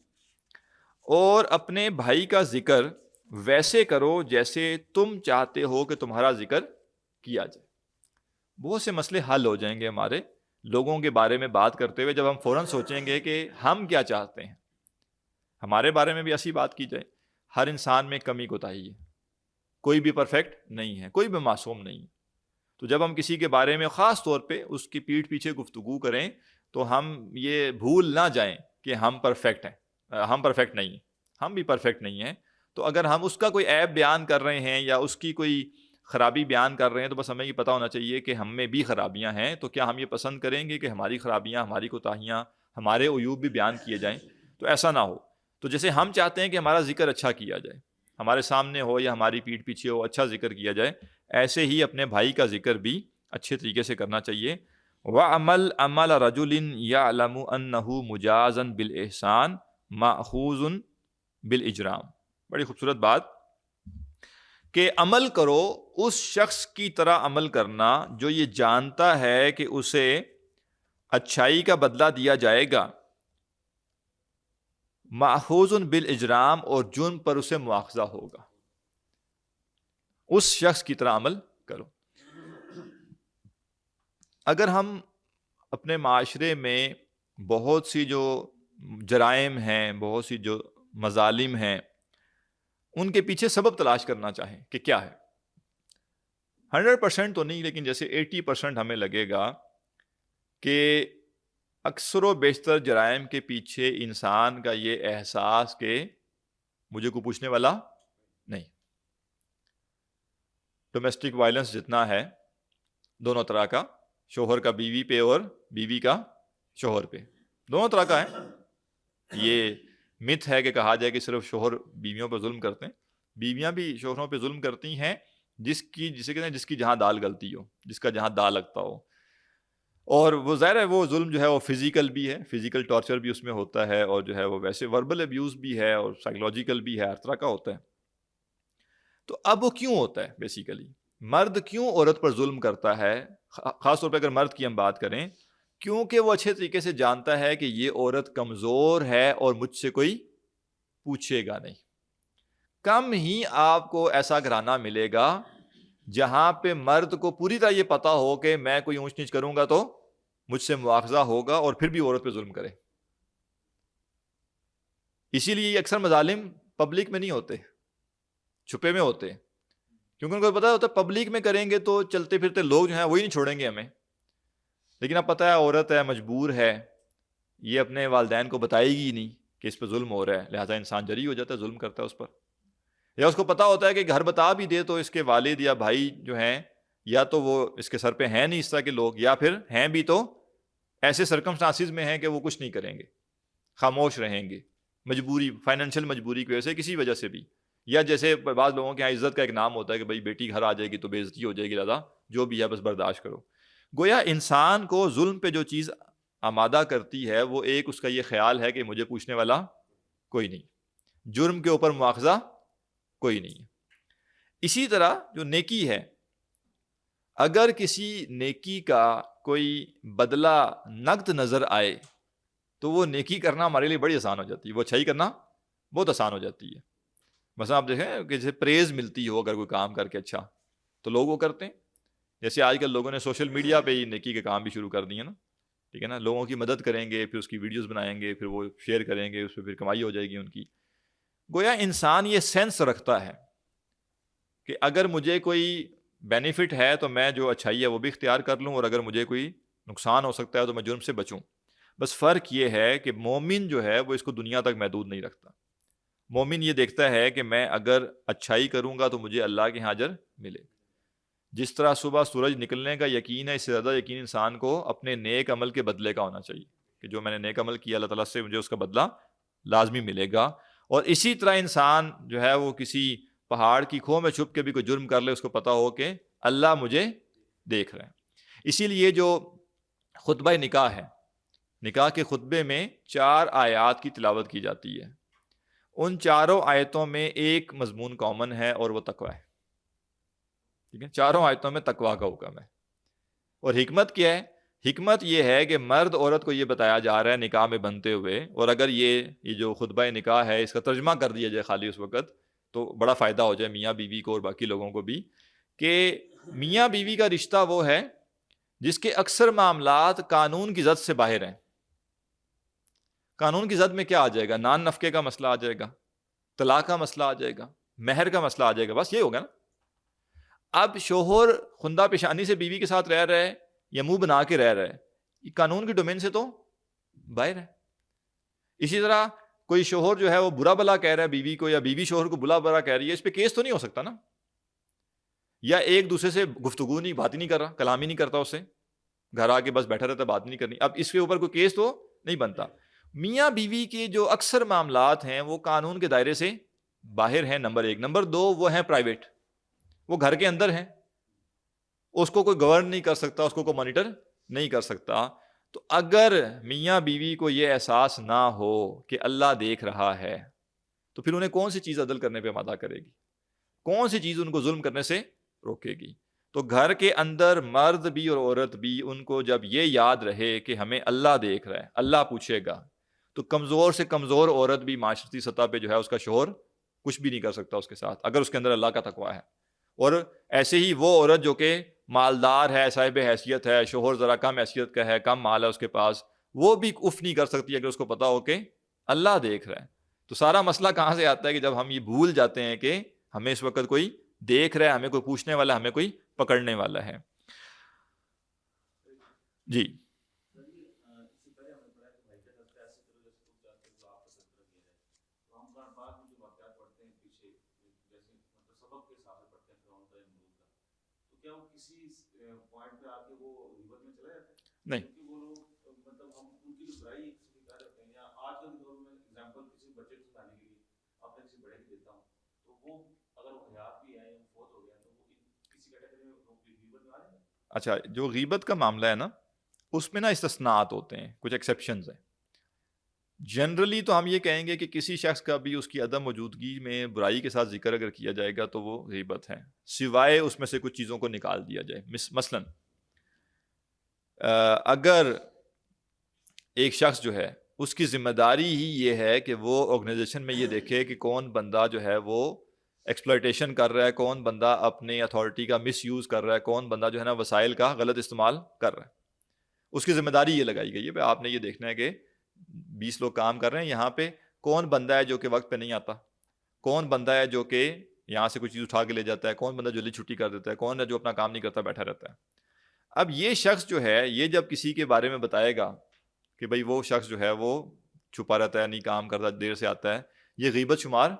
اور اپنے بھائی کا ذکر ویسے کرو جیسے تم چاہتے ہو کہ تمہارا ذکر کیا جائے. بہت سے مسئلے حل ہو جائیں گے ہمارے لوگوں کے بارے میں بات کرتے ہوئے, جب ہم فوراً سوچیں گے کہ ہم کیا چاہتے ہیں, ہمارے بارے میں بھی ایسی بات کی جائے. ہر انسان میں کمی کوتاہی ہے, کوئی بھی پرفیکٹ نہیں ہے, کوئی بھی معصوم نہیں ہے. تو جب ہم کسی کے بارے میں خاص طور پہ اس کی پیٹھ پیچھے گفتگو کریں, تو ہم یہ بھول نہ جائیں کہ ہم پرفیکٹ ہیں. ہم پرفیکٹ نہیں ہیں, ہم بھی پرفیکٹ نہیں ہیں. تو اگر ہم اس کا کوئی عیب بیان کر رہے ہیں یا اس کی کوئی خرابی بیان کر رہے ہیں, تو بس ہمیں یہ پتہ ہونا چاہیے کہ ہم میں بھی خرابیاں ہیں. تو کیا ہم یہ پسند کریں گے کہ ہماری خرابیاں, ہماری کوتاہیاں, ہمارے عیوب بھی بیان کیے جائیں؟ تو ایسا نہ ہو. تو جیسے ہم چاہتے ہیں کہ ہمارا ذکر اچھا کیا جائے, ہمارے سامنے ہو یا ہماری پیٹھ پیچھے ہو, اچھا ذکر کیا جائے, ایسے ہی اپنے بھائی کا ذکر بھی اچھے طریقے سے کرنا چاہیے. وَعَمَلْ عَمَلَ رَجُلٍ يَعْلَمُ أَنَّهُ مُجَازًا بِالْإِحْسَانِ مَأْخُوذٌ بِالْإِجْرَامِ. بڑی خوبصورت بات کہ عمل کرو اس شخص کی طرح عمل کرنا جو یہ جانتا ہے کہ اسے اچھائی کا بدلہ دیا جائے گا, مأخوذ بالاجرام, اور جرم پر اسے مواخذہ ہوگا. اس شخص کی طرح عمل کرو. اگر ہم اپنے معاشرے میں بہت سی جو جرائم ہیں, بہت سی جو مظالم ہیں, ان کے پیچھے سبب تلاش کرنا چاہیں کہ کیا ہے, 100% تو نہیں, لیکن جیسے 80% ہمیں لگے گا کہ اکثر و بیشتر جرائم کے پیچھے انسان کا یہ احساس کہ مجھے کوئی پوچھنے والا نہیں. ڈومیسٹک وائلنس جتنا ہے دونوں طرح کا, شوہر کا بیوی پہ اور بیوی کا شوہر پہ, دونوں طرح کا ہے. یہ متھ ہے کہ کہا جائے کہ صرف شوہر بیویوں پر ظلم کرتے ہیں. بیویاں بھی شوہروں پہ ظلم کرتی ہیں جسے کہتے ہیں جس کی جہاں دال گلتی ہو، جس کا جہاں دال لگتا ہو. اور وہ ظاہر ہے وہ ظلم جو ہے وہ فزیکل بھی ہے، فزیکل ٹارچر بھی اس میں ہوتا ہے، اور جو ہے وہ ویسے وربل ابیوز بھی ہے، اور سائیکولوجیکل بھی ہے، ہر طرح کا ہوتا ہے. تو اب وہ کیوں ہوتا ہے بیسیکلی؟ مرد کیوں عورت پر ظلم کرتا ہے؟ خاص طور پہ اگر مرد کی ہم بات کریں، کیونکہ وہ اچھے طریقے سے جانتا ہے کہ یہ عورت کمزور ہے اور مجھ سے کوئی پوچھے گا نہیں. کم ہی آپ کو ایسا گھرانہ ملے گا جہاں پہ مرد کو پوری طرح یہ پتا ہو کہ میں کوئی اونچ نیچ کروں گا تو مجھ سے مواخذہ ہوگا، اور پھر بھی عورت پہ ظلم کرے. اسی لیے یہ اکثر مظالم پبلک میں نہیں ہوتے، چھپے میں ہوتے، کیونکہ ان کو پتا ہوتا ہے پبلک میں کریں گے تو چلتے پھرتے لوگ جو ہیں وہی نہیں چھوڑیں گے ہمیں. لیکن اب پتا ہے عورت ہے، مجبور ہے، یہ اپنے والدین کو بتائے گی نہیں کہ اس پہ ظلم ہو رہا ہے، لہٰذا انسان جری ہو جاتا ہے، ظلم کرتا ہے اس پر. یا اس کو پتا ہوتا ہے کہ گھر بتا بھی دے تو اس کے والد یا بھائی جو ہیں یا تو وہ اس کے سر پہ ہیں نہیں اس طرح کے لوگ، یا پھر ہیں بھی تو ایسے سرکمسٹانسز میں ہیں کہ وہ کچھ نہیں کریں گے، خاموش رہیں گے، مجبوری، فائنینشیل مجبوری کی وجہ سے، کسی وجہ سے بھی. یا جیسے بعض لوگوں کے یہاں عزت کا ایک نام ہوتا ہے کہ بھائی بیٹی گھر آ جائے گی تو بے عزتی ہو جائے گی، لہٰذا جو بھی ہے بس برداشت کرو. گویا انسان کو ظلم پہ جو چیز آمادہ کرتی ہے وہ ایک اس کا یہ خیال ہے کہ مجھے پوچھنے والا کوئی نہیں، جرم کے اوپر مواخذہ کوئی نہیں. اسی طرح جو نیکی ہے، اگر کسی نیکی کا کوئی بدلہ نقد نظر آئے تو وہ نیکی کرنا ہمارے لیے بڑی آسان ہو جاتی ہے، وہ اچھائی کرنا بہت آسان ہو جاتی ہے. مثلا آپ دیکھیں کہ جیسے پریز ملتی ہو اگر کوئی کام کر کے اچھا تو لوگ وہ کرتے ہیں. جیسے آج کل لوگوں نے سوشل میڈیا پہ ہی نیکی کے کام بھی شروع کر دیے ہیں نا، ٹھیک ہے نا، لوگوں کی مدد کریں گے، پھر اس کی ویڈیوز بنائیں گے، پھر وہ شیئر کریں گے، اس پہ پھر کمائی ہو جائے گی ان کی. گویا انسان یہ سینس رکھتا ہے کہ اگر مجھے کوئی بینیفٹ ہے تو میں جو اچھائی ہے وہ بھی اختیار کر لوں، اور اگر مجھے کوئی نقصان ہو سکتا ہے تو میں جرم سے بچوں. بس فرق یہ ہے کہ مومن جو ہے وہ اس کو دنیا تک محدود نہیں رکھتا. مومن یہ دیکھتا ہے کہ میں اگر اچھائی کروں گا تو مجھے اللہ کے ہاں اجر ملے. جس طرح صبح سورج نکلنے کا یقین ہے، اس سے زیادہ یقین انسان کو اپنے نیک عمل کے بدلے کا ہونا چاہیے کہ جو میں نے نیک عمل کیا اللہ تعالیٰ سے مجھے اس کا بدلہ لازمی ملے گا. اور اسی طرح انسان جو ہے وہ کسی پہاڑ کی کھو میں چھپ کے بھی کوئی جرم کر لے، اس کو پتا ہو کہ اللہ مجھے دیکھ رہے ہیں. اسی لیے جو خطبہ نکاح ہے، نکاح کے خطبے میں 4 آیات کی تلاوت کی جاتی ہے. ان 4 آیتوں میں ایک مضمون کامن ہے اور وہ تقوی ہے. ٹھیک ہے، 4 آیتوں میں تقوی کا حکم ہے. اور حکمت کیا ہے؟ حکمت یہ ہے کہ مرد عورت کو یہ بتایا جا رہا ہے نکاح میں بنتے ہوئے، اور اگر یہ جو خطبہ نکاح ہے اس کا ترجمہ کر دیا جائے خالی اس وقت تو بڑا فائدہ ہو جائے میاں بیوی کو اور باقی لوگوں کو بھی، کہ میاں بیوی کا رشتہ وہ ہے جس کے اکثر معاملات قانون کی زد سے باہر ہیں. قانون کی زد میں کیا آ جائے گا؟ نان نفقے کا مسئلہ آ جائے گا، طلاق کا مسئلہ آ جائے گا، مہر کا مسئلہ آ جائے گا، بس یہ ہوگا نا. اب شوہر خندہ پیشانی سے بیوی کے ساتھ رہ رہا ہے یا منہ بنا کے رہ رہا ہے، یہ قانون کی ڈومین سے تو باہر ہے. اسی طرح کوئی شوہر جو ہے وہ برا بلا کہہ رہا ہے بیوی کو، یا بیوی شوہر کو بلا برا کہہ رہی ہے، اس پہ کیس تو نہیں ہو سکتا نا. یا ایک دوسرے سے گفتگو نہیں، بات ہی نہیں کر رہا، کلام ہی نہیں کرتا، اسے گھر آ کے بس بیٹھا رہتا، بات نہیں کرنی. اب اس کے اوپر کوئی کیس تو نہیں بنتا. میاں بیوی کے جو اکثر معاملات ہیں وہ قانون کے دائرے سے باہر ہیں، نمبر 1. نمبر 2، وہ ہیں پرائیویٹ، وہ گھر کے اندر ہیں، اس کو کوئی گورن نہیں کر سکتا، اس کو کوئی مانیٹر نہیں کر سکتا. تو اگر میاں بیوی کو یہ احساس نہ ہو کہ اللہ دیکھ رہا ہے تو پھر انہیں کون سی چیز عدل کرنے پہ آمادہ کرے گی؟ کون سی چیز ان کو ظلم کرنے سے روکے گی؟ تو گھر کے اندر مرد بھی اور عورت بھی، ان کو جب یہ یاد رہے کہ ہمیں اللہ دیکھ رہا ہے، اللہ پوچھے گا، تو کمزور سے کمزور عورت بھی معاشرتی سطح پہ جو ہے اس کا شوہر کچھ بھی نہیں کر سکتا اس کے ساتھ، اگر اس کے اندر اللہ کا تقویٰ ہے. اور ایسے ہی وہ عورت جو کہ مالدار ہے، صاحب حیثیت ہے، شوہر ذرا کم حیثیت کا ہے، کم مال ہے اس کے پاس، وہ بھی اف نہیں کر سکتی اگر اس کو پتا ہو کہ اللہ دیکھ رہا ہے. تو سارا مسئلہ کہاں سے آتا ہے کہ جب ہم یہ بھول جاتے ہیں کہ ہمیں اس وقت کوئی دیکھ رہا ہے، ہمیں کوئی پوچھنے والا، ہمیں کوئی پکڑنے والا ہے. جی نہیں، بچے کو سکھانے کے لیے اپنے کسی بڑے کو دیتا ہوں تو وہ اگر وہ حیات بھی ہیں یا فوت ہو گیا تو وہ کسی کیٹیگری میں غیبت میں آ جائیں گے؟ اچھا، جو غیبت کا معاملہ ہے نا، اس میں نا استثناءات ہوتے ہیں، کچھ ایکسیپشنز ہیں. جنرلی تو ہم یہ کہیں گے کہ کسی شخص کا بھی اس کی عدم موجودگی میں برائی کے ساتھ ذکر اگر کیا جائے گا تو وہ غیبت ہے، سوائے اس میں سے کچھ چیزوں کو نکال دیا جائے. مثلا اگر ایک شخص جو ہے اس کی ذمہ داری ہی یہ ہے کہ وہ آرگنائزیشن میں یہ دیکھے کہ کون بندہ جو ہے وہ ایکسپلائٹیشن کر رہا ہے، کون بندہ اپنی اتھارٹی کا مس یوز کر رہا ہے، کون بندہ جو ہے نا وسائل کا غلط استعمال کر رہا ہے، اس کی ذمہ داری یہ لگائی گئی ہے بھائی آپ نے یہ دیکھنا ہے کہ 20 لوگ کام کر رہے ہیں یہاں پہ، کون بندہ ہے جو کہ وقت پہ نہیں آتا، کون بندہ ہے جو کہ یہاں سے کوئی چیز اٹھا کے لے جاتا ہے، کون بندہ جلدی چھٹی کر دیتا ہے، کون ہے جو اپنا کام نہیں کرتا بیٹھا رہتا ہے. اب یہ شخص جو ہے یہ جب کسی کے بارے میں بتائے گا کہ بھائی وہ شخص جو ہے وہ چھپا رہتا ہے، نہیں کام کرتا، دیر سے آتا ہے، یہ غیبت شمار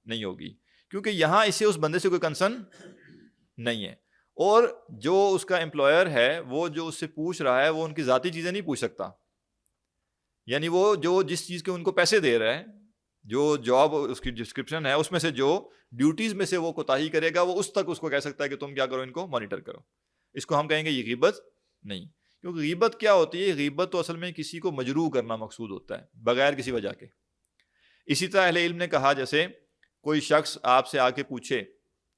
نہیں ہوگی، کیونکہ یہاں اسے اس بندے سے کوئی کنسرن نہیں ہے. اور جو اس کا امپلائر ہے وہ جو اس سے پوچھ رہا ہے وہ ان کی ذاتی چیزیں نہیں پوچھ سکتا، یعنی وہ جو جس چیز کے ان کو پیسے دے رہا ہے، جو جاب اس کی ڈسکرپشن ہے اس میں سے جو ڈیوٹیز میں سے وہ کوتاہی کرے گا وہ اس تک اس کو کہہ سکتا ہے کہ تم کیا کرو، ان کو مانیٹر کرو. اس کو ہم کہیں گے یہ غیبت نہیں، کیونکہ غیبت کیا ہوتی ہے؟ غیبت تو اصل میں کسی کو مجروح کرنا مقصود ہوتا ہے بغیر کسی وجہ کے. اسی طرح اہل علم نے کہا جیسے کوئی شخص آپ سے آ کے پوچھے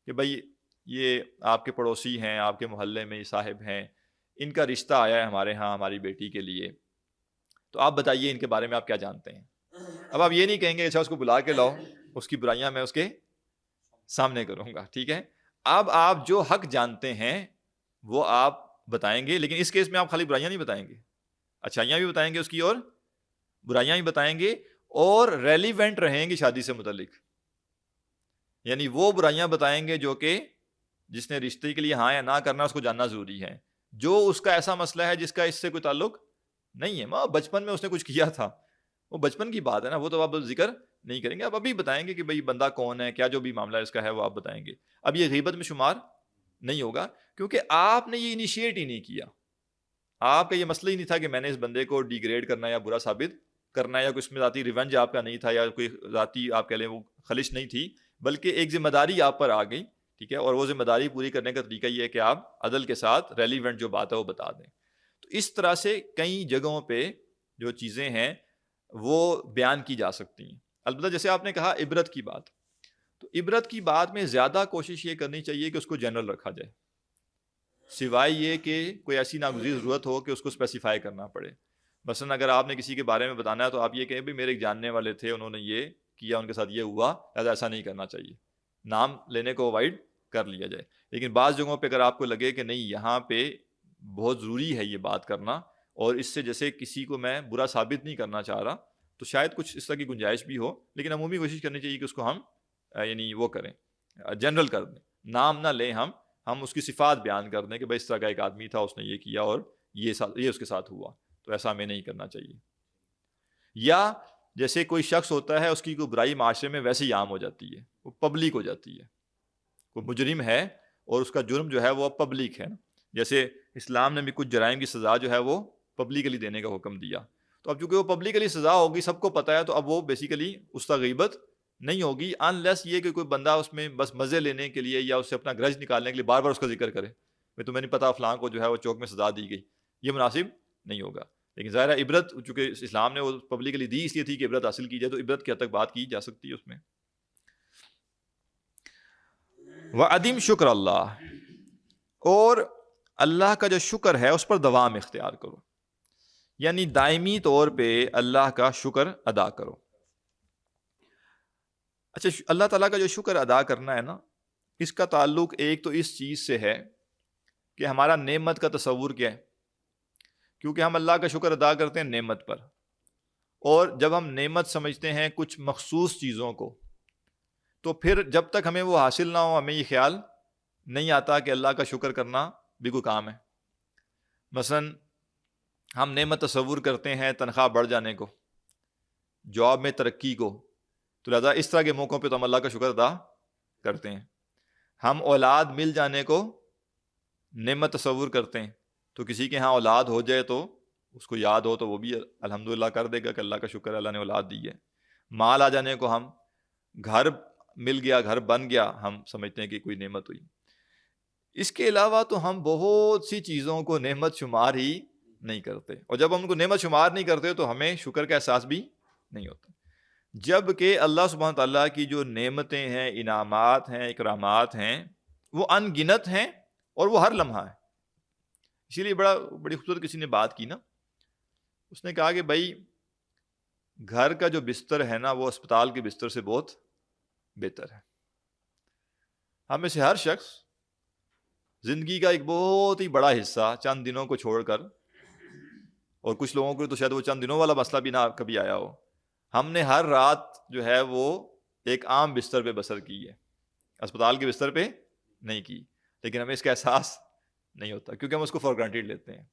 کہ بھائی یہ آپ کے پڑوسی ہیں، آپ کے محلے میں یہ صاحب ہیں، ان کا رشتہ آیا ہے ہمارے ہاں ہماری بیٹی کے لیے، تو آپ بتائیے ان کے بارے میں آپ کیا جانتے ہیں. اب آپ یہ نہیں کہیں گے اچھا اس کو بلا کے لاؤ، اس کی برائیاں میں اس کے سامنے کروں گا، ٹھیک ہے. اب آپ جو حق جانتے ہیں وہ آپ بتائیں گے، لیکن اس کیس میں آپ خالی برائیاں نہیں بتائیں گے، اچھائیاں بھی بتائیں گے اس کی اور برائیاں بھی بتائیں گے، اور ریلیونٹ رہیں گی شادی سے متعلق. یعنی وہ برائیاں بتائیں گے جو کہ جس نے رشتے کے لیے ہاں یا نہ کرنا اس کو جاننا ضروری ہے. جو اس کا ایسا مسئلہ ہے جس کا اس سے کوئی تعلق نہیں ہے، ماں بچپن میں اس نے کچھ کیا تھا، وہ بچپن کی بات ہے نا، وہ تو آپ ذکر نہیں کریں گے. آپ ابھی بتائیں گے کہ بھئی بندہ کون ہے، کیا جو بھی معاملہ اس کا ہے وہ آپ بتائیں گے. اب یہ غیبت میں شمار نہیں ہوگا کیونکہ آپ نے یہ انیشیٹ ہی نہیں کیا، آپ کا یہ مسئلہ ہی نہیں تھا کہ میں نے اس بندے کو ڈیگریڈ کرنا یا برا ثابت کرنا ہے، یا کوئی اس میں ذاتی ریونج آپ کا نہیں تھا، یا کوئی ذاتی آپ کہہ لیں وہ خلش نہیں تھی، بلکہ ایک ذمہ داری آپ پر آ گئی، ٹھیک ہے. اور وہ ذمہ داری پوری کرنے کا طریقہ یہ ہے کہ آپ عدل کے ساتھ ریلیونٹ جو بات ہے وہ بتا دیں. تو اس طرح سے کئی جگہوں پہ جو چیزیں ہیں وہ بیان کی جا سکتی ہیں. البتہ جیسے آپ نے کہا عبرت کی بات، تو عبرت کی بات میں زیادہ کوشش یہ کرنی چاہیے کہ اس کو جنرل رکھا جائے، سوائے یہ کہ کوئی ایسی ناگزیر ضرورت ہو کہ اس کو اسپیسیفائی کرنا پڑے. مثلا اگر آپ نے کسی کے بارے میں بتانا ہے تو آپ یہ کہیں بھی میرے ایک جاننے والے تھے، انہوں نے یہ کیا، ان کے ساتھ یہ ہوا، لہٰذا ایسا نہیں کرنا چاہیے، نام لینے کو اوائڈ کر لیا جائے. لیکن بعض جگہوں پہ اگر آپ کو لگے کہ نہیں یہاں پہ بہت ضروری ہے یہ بات کرنا، اور اس سے جیسے کسی کو میں برا ثابت نہیں کرنا چاہ رہا، تو شاید کچھ اس طرح کی گنجائش بھی ہو، لیکن عمومی کوشش کرنی چاہیے کہ اس کو ہم یعنی وہ کریں، جنرل کر دیں، نام نہ لیں، ہم اس کی صفات بیان کر دیں کہ بھائی اس طرح کا ایک آدمی تھا، اس نے یہ کیا اور یہ اس کے ساتھ ہوا، تو ایسا ہمیں نہیں کرنا چاہیے. یا جیسے کوئی شخص ہوتا ہے اس کی کوئی برائی معاشرے میں ویسے ہی عام ہو جاتی ہے، وہ پبلک ہو جاتی ہے، کوئی مجرم ہے اور اس کا جرم جو ہے وہ اب پبلک ہے، جیسے اسلام نے بھی کچھ جرائم کی سزا جو ہے وہ پبلکلی دینے کا حکم دیا. تو اب چونکہ وہ پبلکلی سزا ہوگی، سب کو پتہ ہے، تو اب وہ بیسیکلی اس کا غیبت نہیں ہوگی، انلیس یہ کہ کوئی بندہ اس میں بس مزے لینے کے لیے یا اس سے اپنا گرج نکالنے کے لیے بار بار اس کا ذکر کرے، میں تمہیں نہیں پتا فلاں کو جو ہے وہ چوک میں سزا دی گئی، یہ مناسب نہیں ہوگا. لیکن ظاہر ہے عبرت چونکہ اسلام نے وہ پبلکلی دی اس لیے تھی کہ عبرت حاصل کی جائے، تو عبرت کی حد تک بات کی جا سکتی ہے اس میں. وعدم شکر اللہ، اور اللہ کا جو شکر ہے اس پر دوام اختیار کرو، یعنی دائمی طور پہ اللہ کا شکر ادا کرو. اچھا، اللہ تعالیٰ کا جو شکر ادا کرنا ہے نا، اس کا تعلق ایک تو اس چیز سے ہے کہ ہمارا نعمت کا تصور کیا ہے، کیونکہ ہم اللہ کا شکر ادا کرتے ہیں نعمت پر، اور جب ہم نعمت سمجھتے ہیں کچھ مخصوص چیزوں کو، تو پھر جب تک ہمیں وہ حاصل نہ ہو ہمیں یہ خیال نہیں آتا کہ اللہ کا شکر کرنا بھی کوئی کام ہے. مثلا ہم نعمت تصور کرتے ہیں تنخواہ بڑھ جانے کو، جاب میں ترقی کو، تو لہذا اس طرح کے موقعوں پہ تو ہم اللہ کا شکر ادا کرتے ہیں. ہم اولاد مل جانے کو نعمت تصور کرتے ہیں، تو کسی کے ہاں اولاد ہو جائے تو اس کو یاد ہو تو وہ بھی الحمدللہ کر دے گا کہ اللہ کا شکر اللہ نے اولاد دی ہے. مال آ جانے کو ہم گھر مل گیا، گھر بن گیا، ہم سمجھتے ہیں کہ کوئی نعمت ہوئی۔ اس کے علاوہ تو ہم بہت سی چیزوں کو نعمت شمار ہی نہیں کرتے، اور جب ہم ان کو نعمت شمار نہیں کرتے تو ہمیں شکر کا احساس بھی نہیں ہوتا۔ جب کہ اللہ سبحانہ تعالیٰ کی جو نعمتیں ہیں، انعامات ہیں، اکرامات ہیں، وہ ان گنت ہیں اور وہ ہر لمحہ ہے۔ اسی لیے بڑی خوبصورت کسی نے بات کی نا، اس نے کہا کہ بھائی گھر کا جو بستر ہے نا وہ اسپتال کے بستر سے بہت بہتر ہے۔ ہم میں سے ہر شخص زندگی کا ایک بہت ہی بڑا حصہ چند دنوں کو چھوڑ کر، اور کچھ لوگوں کو تو شاید وہ چند دنوں والا مسئلہ بھی نہ کبھی آیا ہو، ہم نے ہر رات جو ہے وہ ایک عام بستر پہ بسر کی ہے، اسپتال کے بستر پہ نہیں کی، لیکن ہمیں اس کا احساس نہیں ہوتا کیونکہ ہم اس کو فار گرانٹیڈ لیتے ہیں۔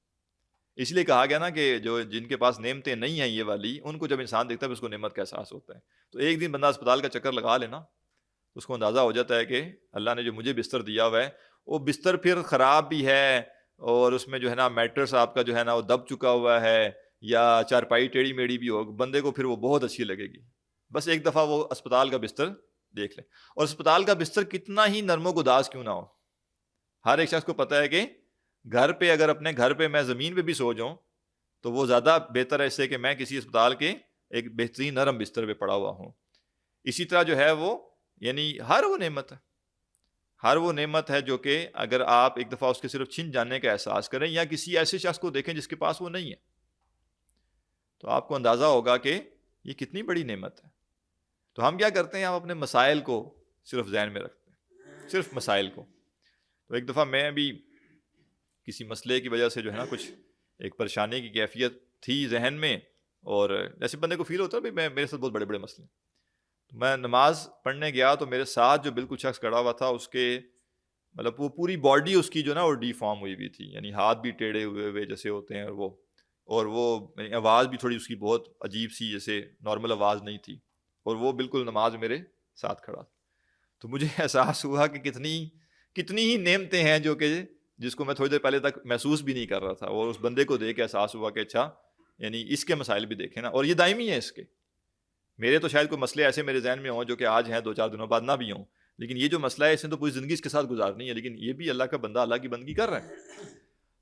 اس لیے کہا گیا نا کہ جن کے پاس نعمتیں نہیں ہیں یہ والی، ان کو جب انسان دیکھتا ہے اس کو نعمت کا احساس ہوتا ہے۔ تو ایک دن بندہ اسپتال کا چکر لگا لینا، اس کو اندازہ ہو جاتا ہے کہ اللہ نے جو مجھے بستر دیا ہوا ہے وہ بستر پھر خراب بھی ہے، اور اس میں جو ہے نا میٹرس آپ کا جو ہے نا وہ دب چکا ہوا ہے، یا چارپائی ٹیڑھی میڑھی بھی ہو، بندے کو پھر وہ بہت اچھی لگے گی۔ بس ایک دفعہ وہ اسپتال کا بستر دیکھ لے، اور اسپتال کا بستر کتنا ہی نرم و گداز کیوں نہ ہو، ہر ایک شخص کو پتہ ہے کہ گھر پہ اگر اپنے گھر پہ میں زمین پہ بھی سو جاؤں تو وہ زیادہ بہتر ہے اس سے کہ میں کسی اسپتال کے ایک بہترین نرم بستر پہ پڑا ہوا ہوں۔ اسی طرح جو ہے وہ یعنی ہر وہ نعمت ہے جو کہ اگر آپ ایک دفعہ اس کے صرف چھن جانے کا احساس کریں، یا کسی ایسے شخص کو دیکھیں جس کے پاس وہ نہیں ہے، تو آپ کو اندازہ ہوگا کہ یہ کتنی بڑی نعمت ہے۔ تو ہم کیا کرتے ہیں، ہم اپنے مسائل کو صرف ذہن میں رکھتے ہیں، صرف مسائل کو۔ تو ایک دفعہ میں بھی کسی مسئلے کی وجہ سے جو ہے نا کچھ ایک پریشانی کی کیفیت تھی ذہن میں، اور جیسے بندے کو فیل ہوتا ہے بھائی میرے ساتھ بہت بڑے بڑے مسئلے، تو میں نماز پڑھنے گیا تو میرے ساتھ جو بالکل شخص کھڑا ہوا تھا، اس کے مطلب وہ پوری باڈی اس کی جو نا وہ ڈی فارم ہوئی تھی، یعنی ہاتھ بھی ٹیڑھے ہوئے جیسے ہوتے ہیں، اور وہ آواز بھی تھوڑی اس کی بہت عجیب سی، جیسے نارمل آواز نہیں تھی، اور وہ بالکل نماز میرے ساتھ کھڑا تھا۔ تو مجھے احساس ہوا کہ کتنی ہی نعمتیں ہیں جو کہ جس کو میں تھوڑی دیر پہلے تک محسوس بھی نہیں کر رہا تھا، اور اس بندے کو دیکھ کے احساس ہوا کہ اچھا یعنی اس کے مسائل بھی دیکھیں نا، اور یہ دائمی ہے اس کے۔ میرے تو شاید کوئی مسئلے ایسے میرے ذہن میں ہوں جو کہ آج ہیں، 2-4 دنوں بعد نہ بھی ہوں، لیکن یہ جو مسئلہ ہے اس نے تو پوری زندگی اس کے ساتھ گزارنی ہے، لیکن یہ بھی اللہ کا بندہ اللہ کی بندگی کر رہا ہے۔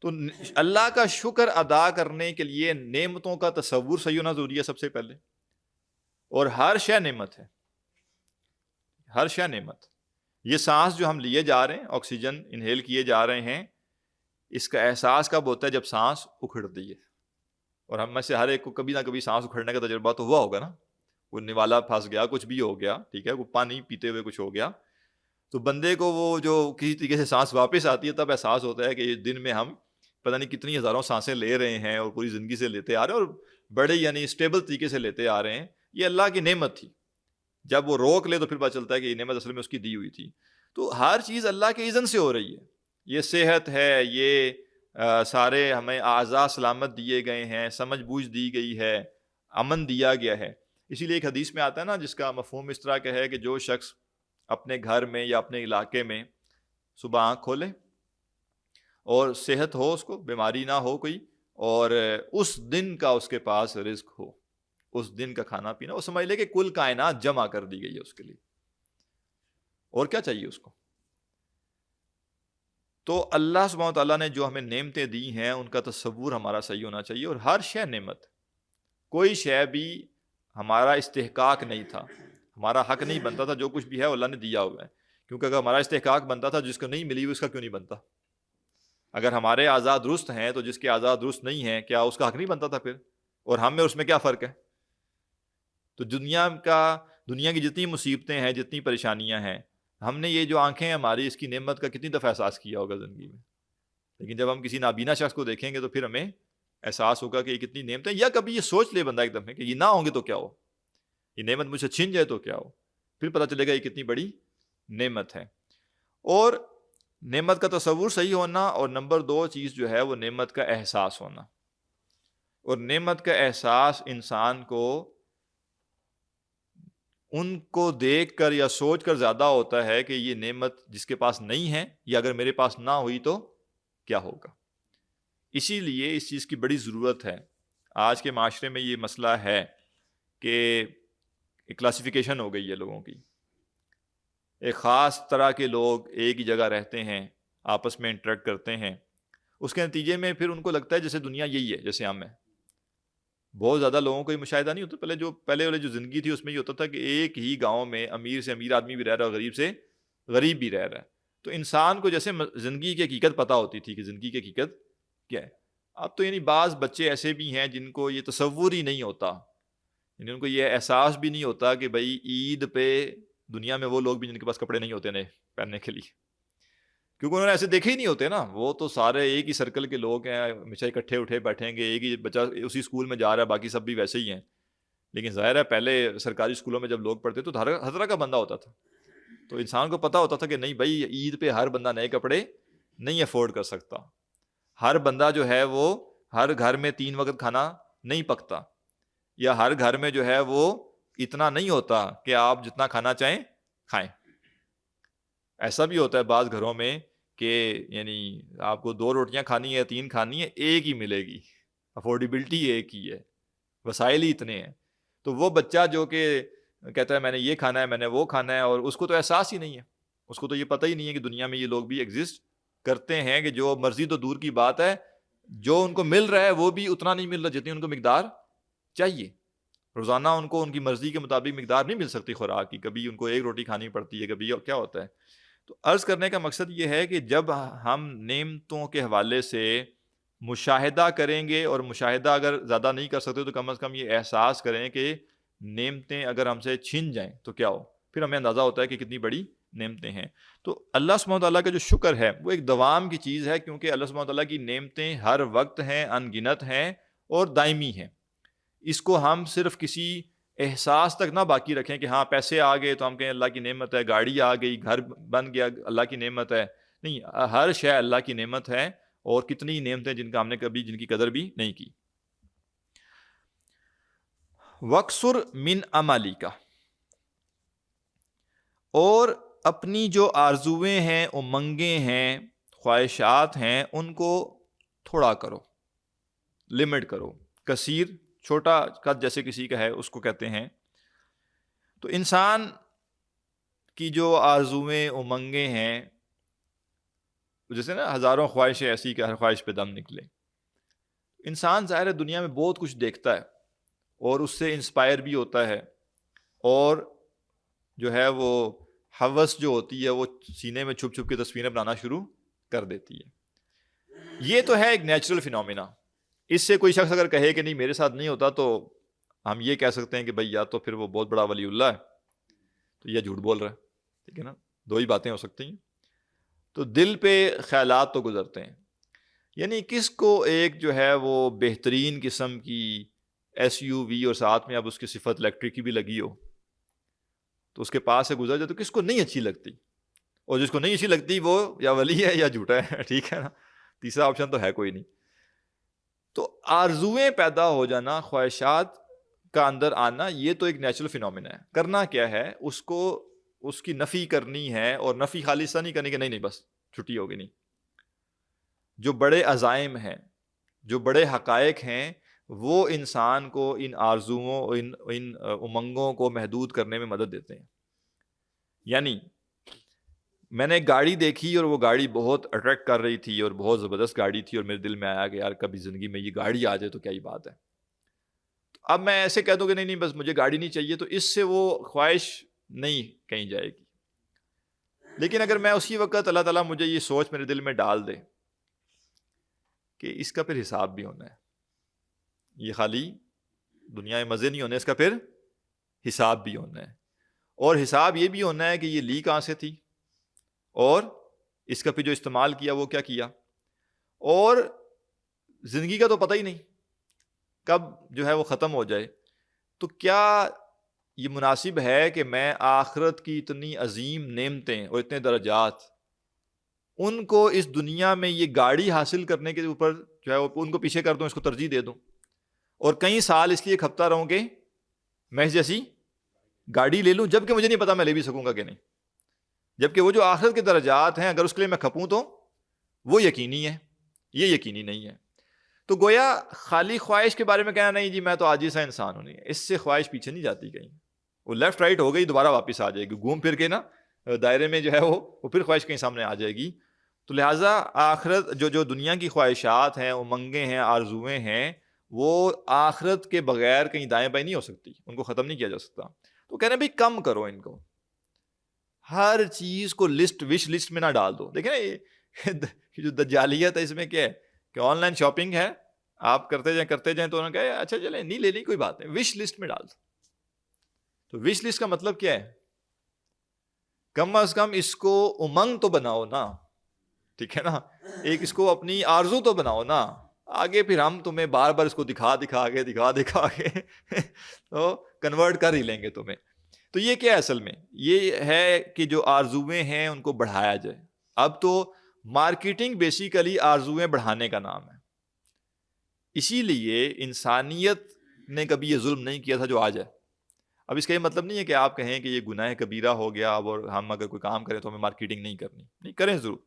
تو اللہ کا شکر ادا کرنے کے لیے نعمتوں کا تصور صحیح ہونا ضروری ہے سب سے پہلے، اور ہر شے نعمت ہے، ہر شے نعمت۔ یہ سانس جو ہم لیے جا رہے ہیں، آکسیجن انہیل کیے جا رہے ہیں، اس کا احساس کب ہوتا ہے؟ جب سانس اکھڑتی ہے، اور ہم میں سے ہر ایک کو کبھی نہ کبھی سانس اکھڑنے کا تجربہ تو ہوا ہوگا نا، وہ نوالا پھنس گیا، کچھ بھی ہو گیا، ٹھیک ہے، وہ پانی پیتے ہوئے کچھ ہو گیا، تو بندے کو وہ جو کسی طریقے سے سانس واپس آتی ہے تب احساس ہوتا ہے کہ یہ دن میں ہم پتہ نہیں کتنی ہزاروں سانسیں لے رہے ہیں، اور پوری زندگی سے لیتے آ رہے ہیں، اور بڑے یعنی اسٹیبل طریقے سے لیتے آ رہے ہیں۔ یہ اللہ کی نعمت تھی، جب وہ روک لے تو پھر پتہ چلتا ہے کہ یہ نعمت اصل میں اس کی دی ہوئی تھی۔ تو ہر چیز اللہ کے اذن سے ہو رہی ہے، یہ صحت ہے، یہ سارے ہمیں اعضاء سلامت دیے گئے ہیں، سمجھ بوجھ دی گئی ہے، امن دیا گیا ہے۔ اسی لیے ایک حدیث میں آتا ہے نا جس کا مفہوم اس طرح کا ہے کہ جو شخص اپنے گھر میں یا اپنے علاقے میں صبح آنکھ کھولے اور صحت ہو، اس کو بیماری نہ ہو کوئی، اور اس دن کا اس کے پاس رزق ہو، اس دن کا کھانا پینا، وہ سمجھ لے کہ کل کائنات جمع کر دی گئی ہے اس کے لیے، اور کیا چاہیے اس کو۔ تو اللہ سبحانہ تعالیٰ نے جو ہمیں نعمتیں دی ہیں ان کا تصور ہمارا صحیح ہونا چاہیے، اور ہر شے نعمت، کوئی شے بھی ہمارا استحقاق نہیں تھا، ہمارا حق نہیں بنتا تھا، جو کچھ بھی ہے وہ اللہ نے دیا ہوا ہے، کیونکہ اگر ہمارا استحقاق بنتا تھا جس کو نہیں ملی اس کا کیوں نہیں بنتا؟ اگر ہمارے اعضاء درست ہیں تو جس کے اعضاء درست نہیں ہیں کیا اس کا حق نہیں بنتا تھا پھر؟ اور ہم میں اس میں کیا فرق ہے؟ تو دنیا کی جتنی مصیبتیں ہیں، جتنی پریشانیاں ہیں، ہم نے یہ جو آنکھیں ہیں ہماری، اس کی نعمت کا کتنی دفعہ احساس کیا ہوگا زندگی میں، لیکن جب ہم کسی نابینا شخص کو دیکھیں گے تو پھر ہمیں احساس ہوگا کہ یہ کتنی نعمتیں، یا کبھی یہ سوچ لے بندہ ایک دم میں کہ یہ نہ ہوں گے تو کیا ہو، یہ نعمت مجھ سے چھن جائے تو کیا ہو، پھر پتہ چلے گا یہ کتنی بڑی نعمت ہے۔ اور نعمت کا تصور صحیح ہونا، اور نمبر 2 چیز جو ہے وہ نعمت کا احساس ہونا، اور نعمت کا احساس انسان کو ان کو دیکھ کر یا سوچ کر زیادہ ہوتا ہے کہ یہ نعمت جس کے پاس نہیں ہے، یا اگر میرے پاس نہ ہوئی تو کیا ہوگا۔ اسی لیے اس چیز کی بڑی ضرورت ہے۔ آج کے معاشرے میں یہ مسئلہ ہے کہ ایک کلاسیفیکیشن ہو گئی ہے لوگوں کی. ایک خاص طرح کے لوگ ایک ہی جگہ رہتے ہیں, آپس میں انٹریکٹ کرتے ہیں, اس کے نتیجے میں پھر ان کو لگتا ہے جیسے دنیا یہی ہے جیسے ہم ہیں. بہت زیادہ لوگوں کو یہ مشاہدہ نہیں ہوتا. پہلے والی جو زندگی تھی اس میں یہ ہوتا تھا کہ ایک ہی گاؤں میں امیر سے امیر آدمی بھی رہ رہا ہے اور غریب سے غریب بھی رہ رہا ہے. تو انسان کو جیسے زندگی کی حقیقت پتہ ہوتی تھی کہ زندگی کی حقیقت کیا ہے. اب تو یعنی بعض بچے ایسے بھی ہیں جن کو یہ تصور ہی نہیں ہوتا, یعنی ان کو یہ احساس بھی نہیں ہوتا کہ بھائی عید پہ دنیا میں وہ لوگ بھی جن کے پاس کپڑے نہیں ہوتے نئے پہننے کے لیے, کیونکہ انہوں نے ایسے دیکھے ہی نہیں ہوتے نا. وہ تو سارے ایک ہی سرکل کے لوگ ہیں, ہمیشہ اکٹھے اٹھے بیٹھیں گے, ایک ہی بچہ اسی اسکول میں جا رہا ہے, باقی سب بھی ویسے ہی ہیں. لیکن ظاہر ہے پہلے سرکاری اسکولوں میں جب لوگ پڑھتے تو ہر طرح کا بندہ ہوتا تھا, تو انسان کو پتہ ہوتا تھا کہ نہیں بھائی عید پہ ہر بندہ نئے کپڑے نہیں افورڈ کر سکتا. ہر بندہ جو ہے وہ ہر گھر میں 3 وقت کھانا نہیں پکتا, یا ہر گھر میں جو ہے وہ اتنا نہیں ہوتا کہ آپ جتنا کھانا چاہیں کھائیں. ایسا بھی ہوتا ہے بعض گھروں میں کہ یعنی آپ کو 2 روٹیاں کھانی ہے 3 کھانی ہے, ایک ہی ملے گی, افورڈیبلٹی ایک ہی ہے, وسائل ہی اتنے ہیں. تو وہ بچہ جو کہ کہتا ہے میں نے یہ کھانا ہے میں نے وہ کھانا ہے, اور اس کو تو احساس ہی نہیں ہے, اس کو تو یہ پتہ ہی نہیں ہے کہ دنیا میں یہ لوگ بھی ایگزسٹ کرتے ہیں, کہ جو مرضی تو دور کی بات ہے, جو ان کو مل رہا ہے وہ بھی اتنا نہیں مل رہا جتنی ان کو مقدار چاہیے. روزانہ ان کو ان کی مرضی کے مطابق مقدار نہیں مل سکتی خوراک کی, کبھی ان کو 1 روٹی کھانی پڑتی ہے, کبھی کیا ہوتا ہے. تو عرض کرنے کا مقصد یہ ہے کہ جب ہم نعمتوں کے حوالے سے مشاہدہ کریں گے, اور مشاہدہ اگر زیادہ نہیں کر سکتے تو کم از کم یہ احساس کریں کہ نعمتیں اگر ہم سے چھن جائیں تو کیا ہو, پھر ہمیں اندازہ ہوتا ہے کہ کتنی بڑی نعمتیں ہیں. تو اللہ سبحانہ و تعالیٰ کا جو شکر ہے وہ ایک دوام کی چیز ہے, کیونکہ اللہ سبحانہ و تعالیٰ کی نعمتیں ہر وقت ہیں, ان گنت ہیں اور دائمی ہیں. اس کو ہم صرف کسی احساس تک نہ باقی رکھیں کہ ہاں پیسے آ گئے تو ہم کہیں اللہ کی نعمت ہے, گاڑی آ گئی, گھر بن گیا اللہ کی نعمت ہے. نہیں, ہر شے اللہ کی نعمت ہے, اور کتنی نعمتیں جن کا ہم نے کبھی جن کی قدر بھی نہیں کی. وَقْصُرْ مِنْ عَمَلِکَ, اور اپنی جو آرزویں ہیں, امنگیں ہیں, خواہشات ہیں, ان کو تھوڑا کرو, لمٹ کرو. کثیر چھوٹا قد جیسے کسی کا ہے اس کو کہتے ہیں. تو انسان کی جو آرزویں امنگیں ہیں, جیسے نا ہزاروں خواہشیں ایسی کہ ہر خواہش پہ دم نکلے. انسان ظاہر ہے دنیا میں بہت کچھ دیکھتا ہے اور اس سے انسپائر بھی ہوتا ہے, اور جو ہے وہ ہوس جو ہوتی ہے وہ سینے میں چھپ چھپ کے تصویریں بنانا شروع کر دیتی ہے. یہ تو ہے ایک نیچرل فینومینا. اس سے کوئی شخص اگر کہے کہ نہیں میرے ساتھ نہیں ہوتا تو ہم یہ کہہ سکتے ہیں کہ بھائی یا تو پھر وہ بہت بڑا ولی اللہ ہے تو یہ جھوٹ بول رہا ہے. ٹھیک ہے نا, 2 ہی باتیں ہو سکتی ہیں. تو دل پہ خیالات تو گزرتے ہیں, یعنی کس کو ایک جو ہے وہ بہترین قسم کی SUV اور ساتھ میں اب اس کی صفت الیکٹرک کی بھی لگی ہو تو اس کے پاس سے گزر جائے تو کس کو نہیں اچھی لگتی, اور جس کو نہیں اچھی لگتی وہ یا ولی ہے یا جھوٹا ہے. ٹھیک ہے نا, تیسرا آپشن تو ہے کوئی نہیں. تو آرزویں پیدا ہو جانا, خواہشات کا اندر آنا, یہ تو ایک نیچرل فینومینا ہے. کرنا کیا ہے, اس کو اس کی نفی کرنی ہے, اور نفی خالصہ نہیں کرنی کہ نہیں بس چھٹی ہوگی. نہیں, جو بڑے عزائم ہیں, جو بڑے حقائق ہیں, وہ انسان کو ان آرزوؤں ان امنگوں کو محدود کرنے میں مدد دیتے ہیں. یعنی میں نے گاڑی دیکھی اور وہ گاڑی بہت اٹریکٹ کر رہی تھی اور بہت زبردست گاڑی تھی, اور میرے دل میں آیا کہ یار کبھی زندگی میں یہ گاڑی آ جائے تو کیا ہی بات ہے. اب میں ایسے کہہ دوں کہ نہیں بس مجھے گاڑی نہیں چاہیے, تو اس سے وہ خواہش نہیں کہیں جائے گی. لیکن اگر میں اسی وقت اللہ تعالیٰ مجھے یہ سوچ میرے دل میں ڈال دے کہ اس کا پھر حساب بھی ہونا ہے, یہ خالی دنیا میں مزے نہیں ہونے, اس کا پھر حساب بھی ہونا ہے, اور حساب یہ بھی ہونا ہے کہ یہ لی کہاں سے تھی, اور اس کا پھر جو استعمال کیا وہ کیا کیا, اور زندگی کا تو پتہ ہی نہیں کب جو ہے وہ ختم ہو جائے. تو کیا یہ مناسب ہے کہ میں آخرت کی اتنی عظیم نعمتیں اور اتنے درجات ان کو اس دنیا میں یہ گاڑی حاصل کرنے کے اوپر جو ہے وہ ان کو پیچھے کر دوں, اس کو ترجیح دے دوں, اور کئی سال اس لیے کھپتا رہوں کہ میں اس جیسی گاڑی لے لوں, جبکہ مجھے نہیں پتا میں لے بھی سکوں گا کہ نہیں. جبکہ وہ جو آخرت کے درجات ہیں اگر اس کے لیے میں کھپوں تو وہ یقینی ہے, یہ یقینی نہیں ہے. تو گویا خالی خواہش کے بارے میں کہنا نہیں جی میں تو عاجز سا انسان ہوں, نہیں, اس سے خواہش پیچھے نہیں جاتی کہیں, وہ لیفٹ رائٹ ہو گئی دوبارہ واپس آ جائے گی، گھوم پھر کے نا دائرے میں جو ہے وہ پھر خواہش کہیں سامنے آ جائے گی. تو لہٰذا آخرت جو دنیا کی خواہشات ہیں، امنگیں ہیں، آرزویں ہیں، وہ آخرت کے بغیر کہیں دائیں بائیں نہیں ہو سکتی، ان کو ختم نہیں کیا جا سکتا. تو کہہ رہے ہیں بھائی کم کرو ان کو، ہر چیز کو لسٹ وش لسٹ میں نہ ڈال دو. دیکھیں یہ جو دجالیت ہے اس میں کیا ہے کہ آن لائن شاپنگ ہے، آپ کرتے جائیں تو انہوں نے کہا اچھا چلیں نہیں لینی کوئی بات نہیں، وش لسٹ میں ڈال دو. تو وش لسٹ کا مطلب کیا ہے؟ کم از کم اس کو امنگ تو بناؤ نا، ٹھیک ہے نا، ایک اس کو اپنی آرزو تو بناؤ نا. آگے پھر ہم تمہیں بار بار اس کو دکھا کے تو کنورٹ کر ہی لیں گے تمہیں. تو یہ کیا ہے اصل میں؟ یہ ہے کہ جو آرزویں ہیں ان کو بڑھایا جائے. اب تو مارکیٹنگ بیسیکلی آرزویں بڑھانے کا نام ہے. اسی لیے انسانیت نے کبھی یہ ظلم نہیں کیا تھا جو آج ہے. اب اس کا یہ مطلب نہیں ہے کہ آپ کہیں کہ یہ گناہ کبیرہ ہو گیا اب اور ہم اگر کوئی کام کریں تو ہمیں مارکیٹنگ نہیں کرنی. نہیں کریں ضرور،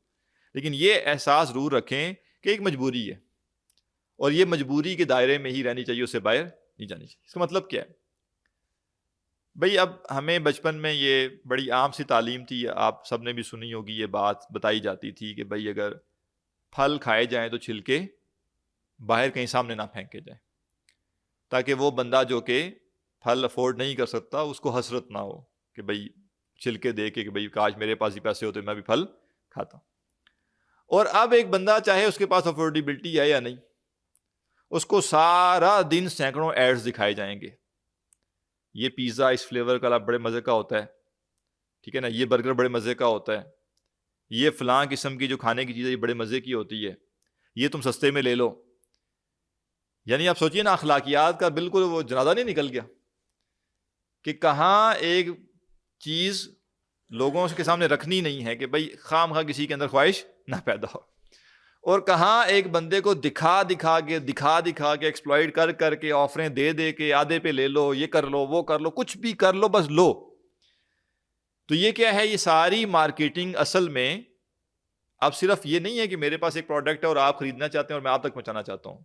لیکن یہ احساس ضرور رکھیں کہ ایک مجبوری ہے اور یہ مجبوری کے دائرے میں ہی رہنی چاہیے، اس سے باہر نہیں جانی چاہیے. اس کا مطلب کیا ہے بھئی؟ اب ہمیں بچپن میں یہ بڑی عام سی تعلیم تھی، آپ سب نے بھی سنی ہوگی، یہ بات بتائی جاتی تھی کہ بھئی اگر پھل کھائے جائیں تو چھلکے باہر کہیں سامنے نہ پھینکے جائیں، تاکہ وہ بندہ جو کہ پھل افورڈ نہیں کر سکتا اس کو حسرت نہ ہو کہ بھئی چھلکے دے کے کہ بھئی کاش میرے پاس ہی پیسے ہوتے میں بھی پھل کھاتا. اور اب ایک بندہ چاہے اس کے پاس افورڈیبلٹی ہے یا نہیں، اس کو سارا دن سینکڑوں ایڈز دکھائے جائیں گے. یہ پیزا اس فلیور کا بڑے مزے کا ہوتا ہے، ٹھیک ہے نا، یہ برگر بڑے مزے کا ہوتا ہے، یہ فلاں قسم کی جو کھانے کی چیز ہے یہ بڑے مزے کی ہوتی ہے، یہ تم سستے میں لے لو. یعنی آپ سوچئے نا، اخلاقیات کا بالکل وہ جنازہ نہیں نکل گیا کہ کہاں ایک چیز لوگوں کے سامنے رکھنی نہیں ہے کہ بھئی خام خواہ کسی کے اندر خواہش نہ پیدا ہو، اور کہاں ایک بندے کو دکھا دکھا کے ایکسپلائٹ کر کے آفریں دے کے آدھے پہ لے لو، یہ کر لو وہ کر لو، کچھ بھی کر لو بس لو. تو یہ کیا ہے؟ یہ ساری مارکیٹنگ اصل میں اب صرف یہ نہیں ہے کہ میرے پاس ایک پروڈکٹ ہے اور آپ خریدنا چاہتے ہیں اور میں آپ تک پہنچانا چاہتا ہوں،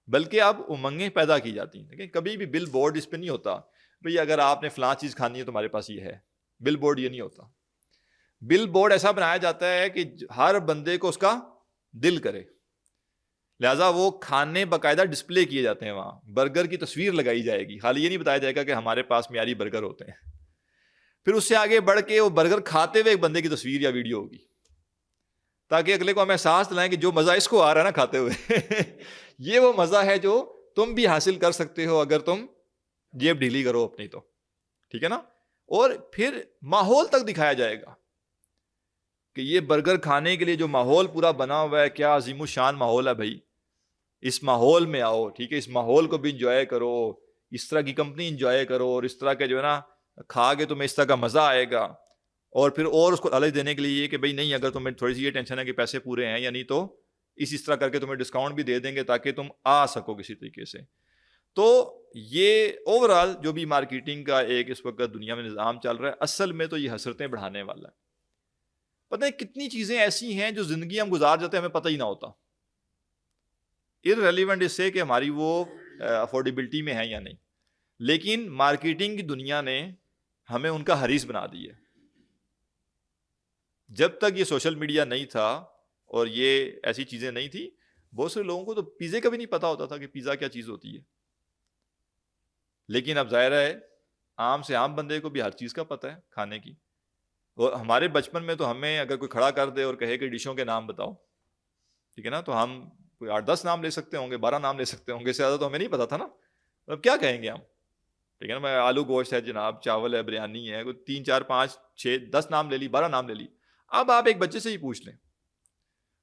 بلکہ اب امنگیں پیدا کی جاتی ہیں. دیکھیں کبھی بھی بل بورڈ اس پہ نہیں ہوتا بھئی اگر آپ نے فلاں چیز کھانی ہے تو ہمارے پاس یہ ہے. بل بورڈ یہ نہیں ہوتا. بل بورڈ ایسا بنایا جاتا ہے کہ ہر بندے کو اس کا دل کرے، لہٰذا وہ کھانے باقاعدہ ڈسپلے کیے جاتے ہیں. وہاں برگر کی تصویر لگائی جائے گی، خالی یہ نہیں بتایا جائے گا کہ ہمارے پاس معیاری برگر ہوتے ہیں. پھر اس سے آگے بڑھ کے وہ برگر کھاتے ہوئے ایک بندے کی تصویر یا ویڈیو ہوگی، تاکہ اگلے کو ہم احساس دلائیں کہ جو مزہ اس کو آ رہا ہے نا کھاتے ہوئے یہ وہ مزہ ہے جو تم بھی حاصل کر سکتے ہو اگر تم جیب ڈھیلی کرو اپنی تو، ٹھیک ہے نا. اور پھر ماحول تک دکھایا جائے گا کہ یہ برگر کھانے کے لیے جو ماحول پورا بنا ہوا ہے کیا عظیم الشان ماحول ہے بھائی، اس ماحول میں آؤ، ٹھیک ہے، اس ماحول کو بھی انجوائے کرو، اس طرح کی کمپنی انجوائے کرو، اور اس طرح کے جو ہے نا کھا کے تمہیں اس طرح کا مزہ آئے گا. اور پھر اور اس کو لالچ دینے کے لیے یہ کہ بھئی نہیں اگر تمہیں تھوڑی سی یہ ٹینشن ہے کہ پیسے پورے ہیں یا نہیں تو اس طرح کر کے تمہیں ڈسکاؤنٹ بھی دے دیں گے تاکہ تم آ سکو کسی طریقے سے. تو یہ اوور آل جو بھی مارکیٹنگ کا ایک اس وقت دنیا میں نظام چل رہا ہے، اصل میں تو یہ حسرتیں بڑھانے والا ہے. پتہ ہے کتنی چیزیں ایسی ہیں جو زندگی ہم گزار جاتے ہیں ہمیں پتہ ہی نہ ہوتا، ارریلیونٹ اس سے کہ ہماری وہ افورڈیبلٹی میں ہے یا نہیں، لیکن مارکیٹنگ کی دنیا نے ہمیں ان کا حریص بنا دی ہے. جب تک یہ سوشل میڈیا نہیں تھا اور یہ ایسی چیزیں نہیں تھی، بہت سے لوگوں کو تو پیزے کا بھی نہیں پتا ہوتا تھا کہ پیزا کیا چیز ہوتی ہے. لیکن اب ظاہر ہے عام سے عام بندے کو بھی ہر چیز کا پتہ ہے کھانے کی. اور ہمارے بچپن میں تو ہمیں اگر کوئی کھڑا کر دے اور کہے کہ ڈشوں کے نام بتاؤ، ٹھیک ہے نا، تو ہم کوئی 8-10 نام لے سکتے ہوں گے، 12 نام لے سکتے ہوں گے، اس سے زیادہ تو ہمیں نہیں پتا تھا نا. اب کیا کہیں گے ہم، ٹھیک ہے نا، میں آلو گوشت ہے جناب، چاول ہے، بریانی ہے، کوئی 3 4 5 6 10 نام لے لی، 12 نام لے لی. اب آپ ایک بچے سے ہی پوچھ لیں،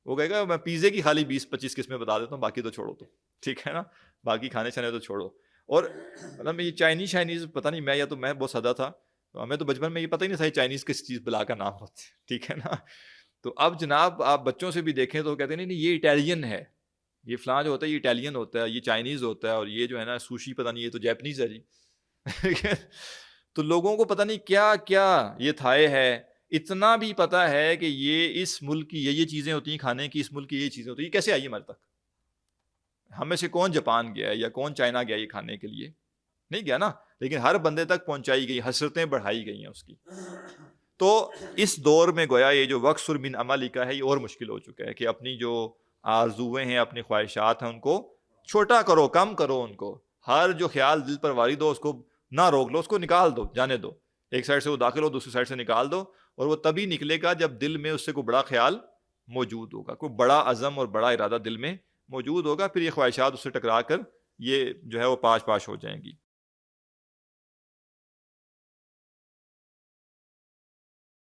وہ کہے گا میں پیزے کی خالی 20-25 قسمیں بتا دیتا ہوں، باقی تو چھوڑو تو، ٹھیک ہے نا، باقی کھانے چھانے تو چھوڑو. اور مطلب یہ چائنیز پتہ نہیں، میں یا تو میں بہت سادہ تھا، تو ہمیں تو بچپن میں یہ پتہ ہی نہیں تھا چائنیز کس چیز بلا کا نام ہوتا ہے، ٹھیک ہے نا. تو اب جناب آپ بچوں سے بھی دیکھیں تو کہتے ہیں نہیں یہ اٹیلین ہے، یہ فلاں جو ہوتا ہے یہ اٹیلین ہوتا ہے، یہ چائنیز ہوتا ہے، اور یہ جو ہے نا سوشی پتہ نہیں یہ تو جیپنیز ہے جی. تو لوگوں کو پتہ نہیں کیا کیا یہ تھائے ہے. اتنا بھی پتہ ہے کہ یہ اس ملک کی یہ چیزیں ہوتی ہیں کھانے کی، اس ملک کی یہ چیزیں ہوتی ہیں، یہ کیسے آئی ہمارے تک؟ ہمیں سے کون جاپان گیا ہے یا کون چائنا گیا یہ کھانے کے لیے؟ نہیں گیا نا، لیکن ہر بندے تک پہنچائی گئی، حسرتیں بڑھائی گئی ہیں اس کی. تو اس دور میں گویا یہ جو وقصر من عملی کا ہے یہ اور مشکل ہو چکا ہے کہ اپنی جو آرزویں ہیں، اپنی خواہشات ہیں، ان کو چھوٹا کرو، کم کرو ان کو. ہر جو خیال دل پر وارد ہو اس کو نہ روک لو، اس کو نکال دو، جانے دو. ایک سائڈ سے وہ داخل ہو، دوسری سائڈ سے نکال دو، اور وہ تبھی نکلے گا جب دل میں اس سے کوئی بڑا خیال موجود ہوگا، کوئی بڑا عزم اور بڑا ارادہ دل میں موجود ہوگا. پھر یہ خواہشات اس سے ٹکرا کر یہ جو ہے وہ پاش پاش ہو جائیں گی.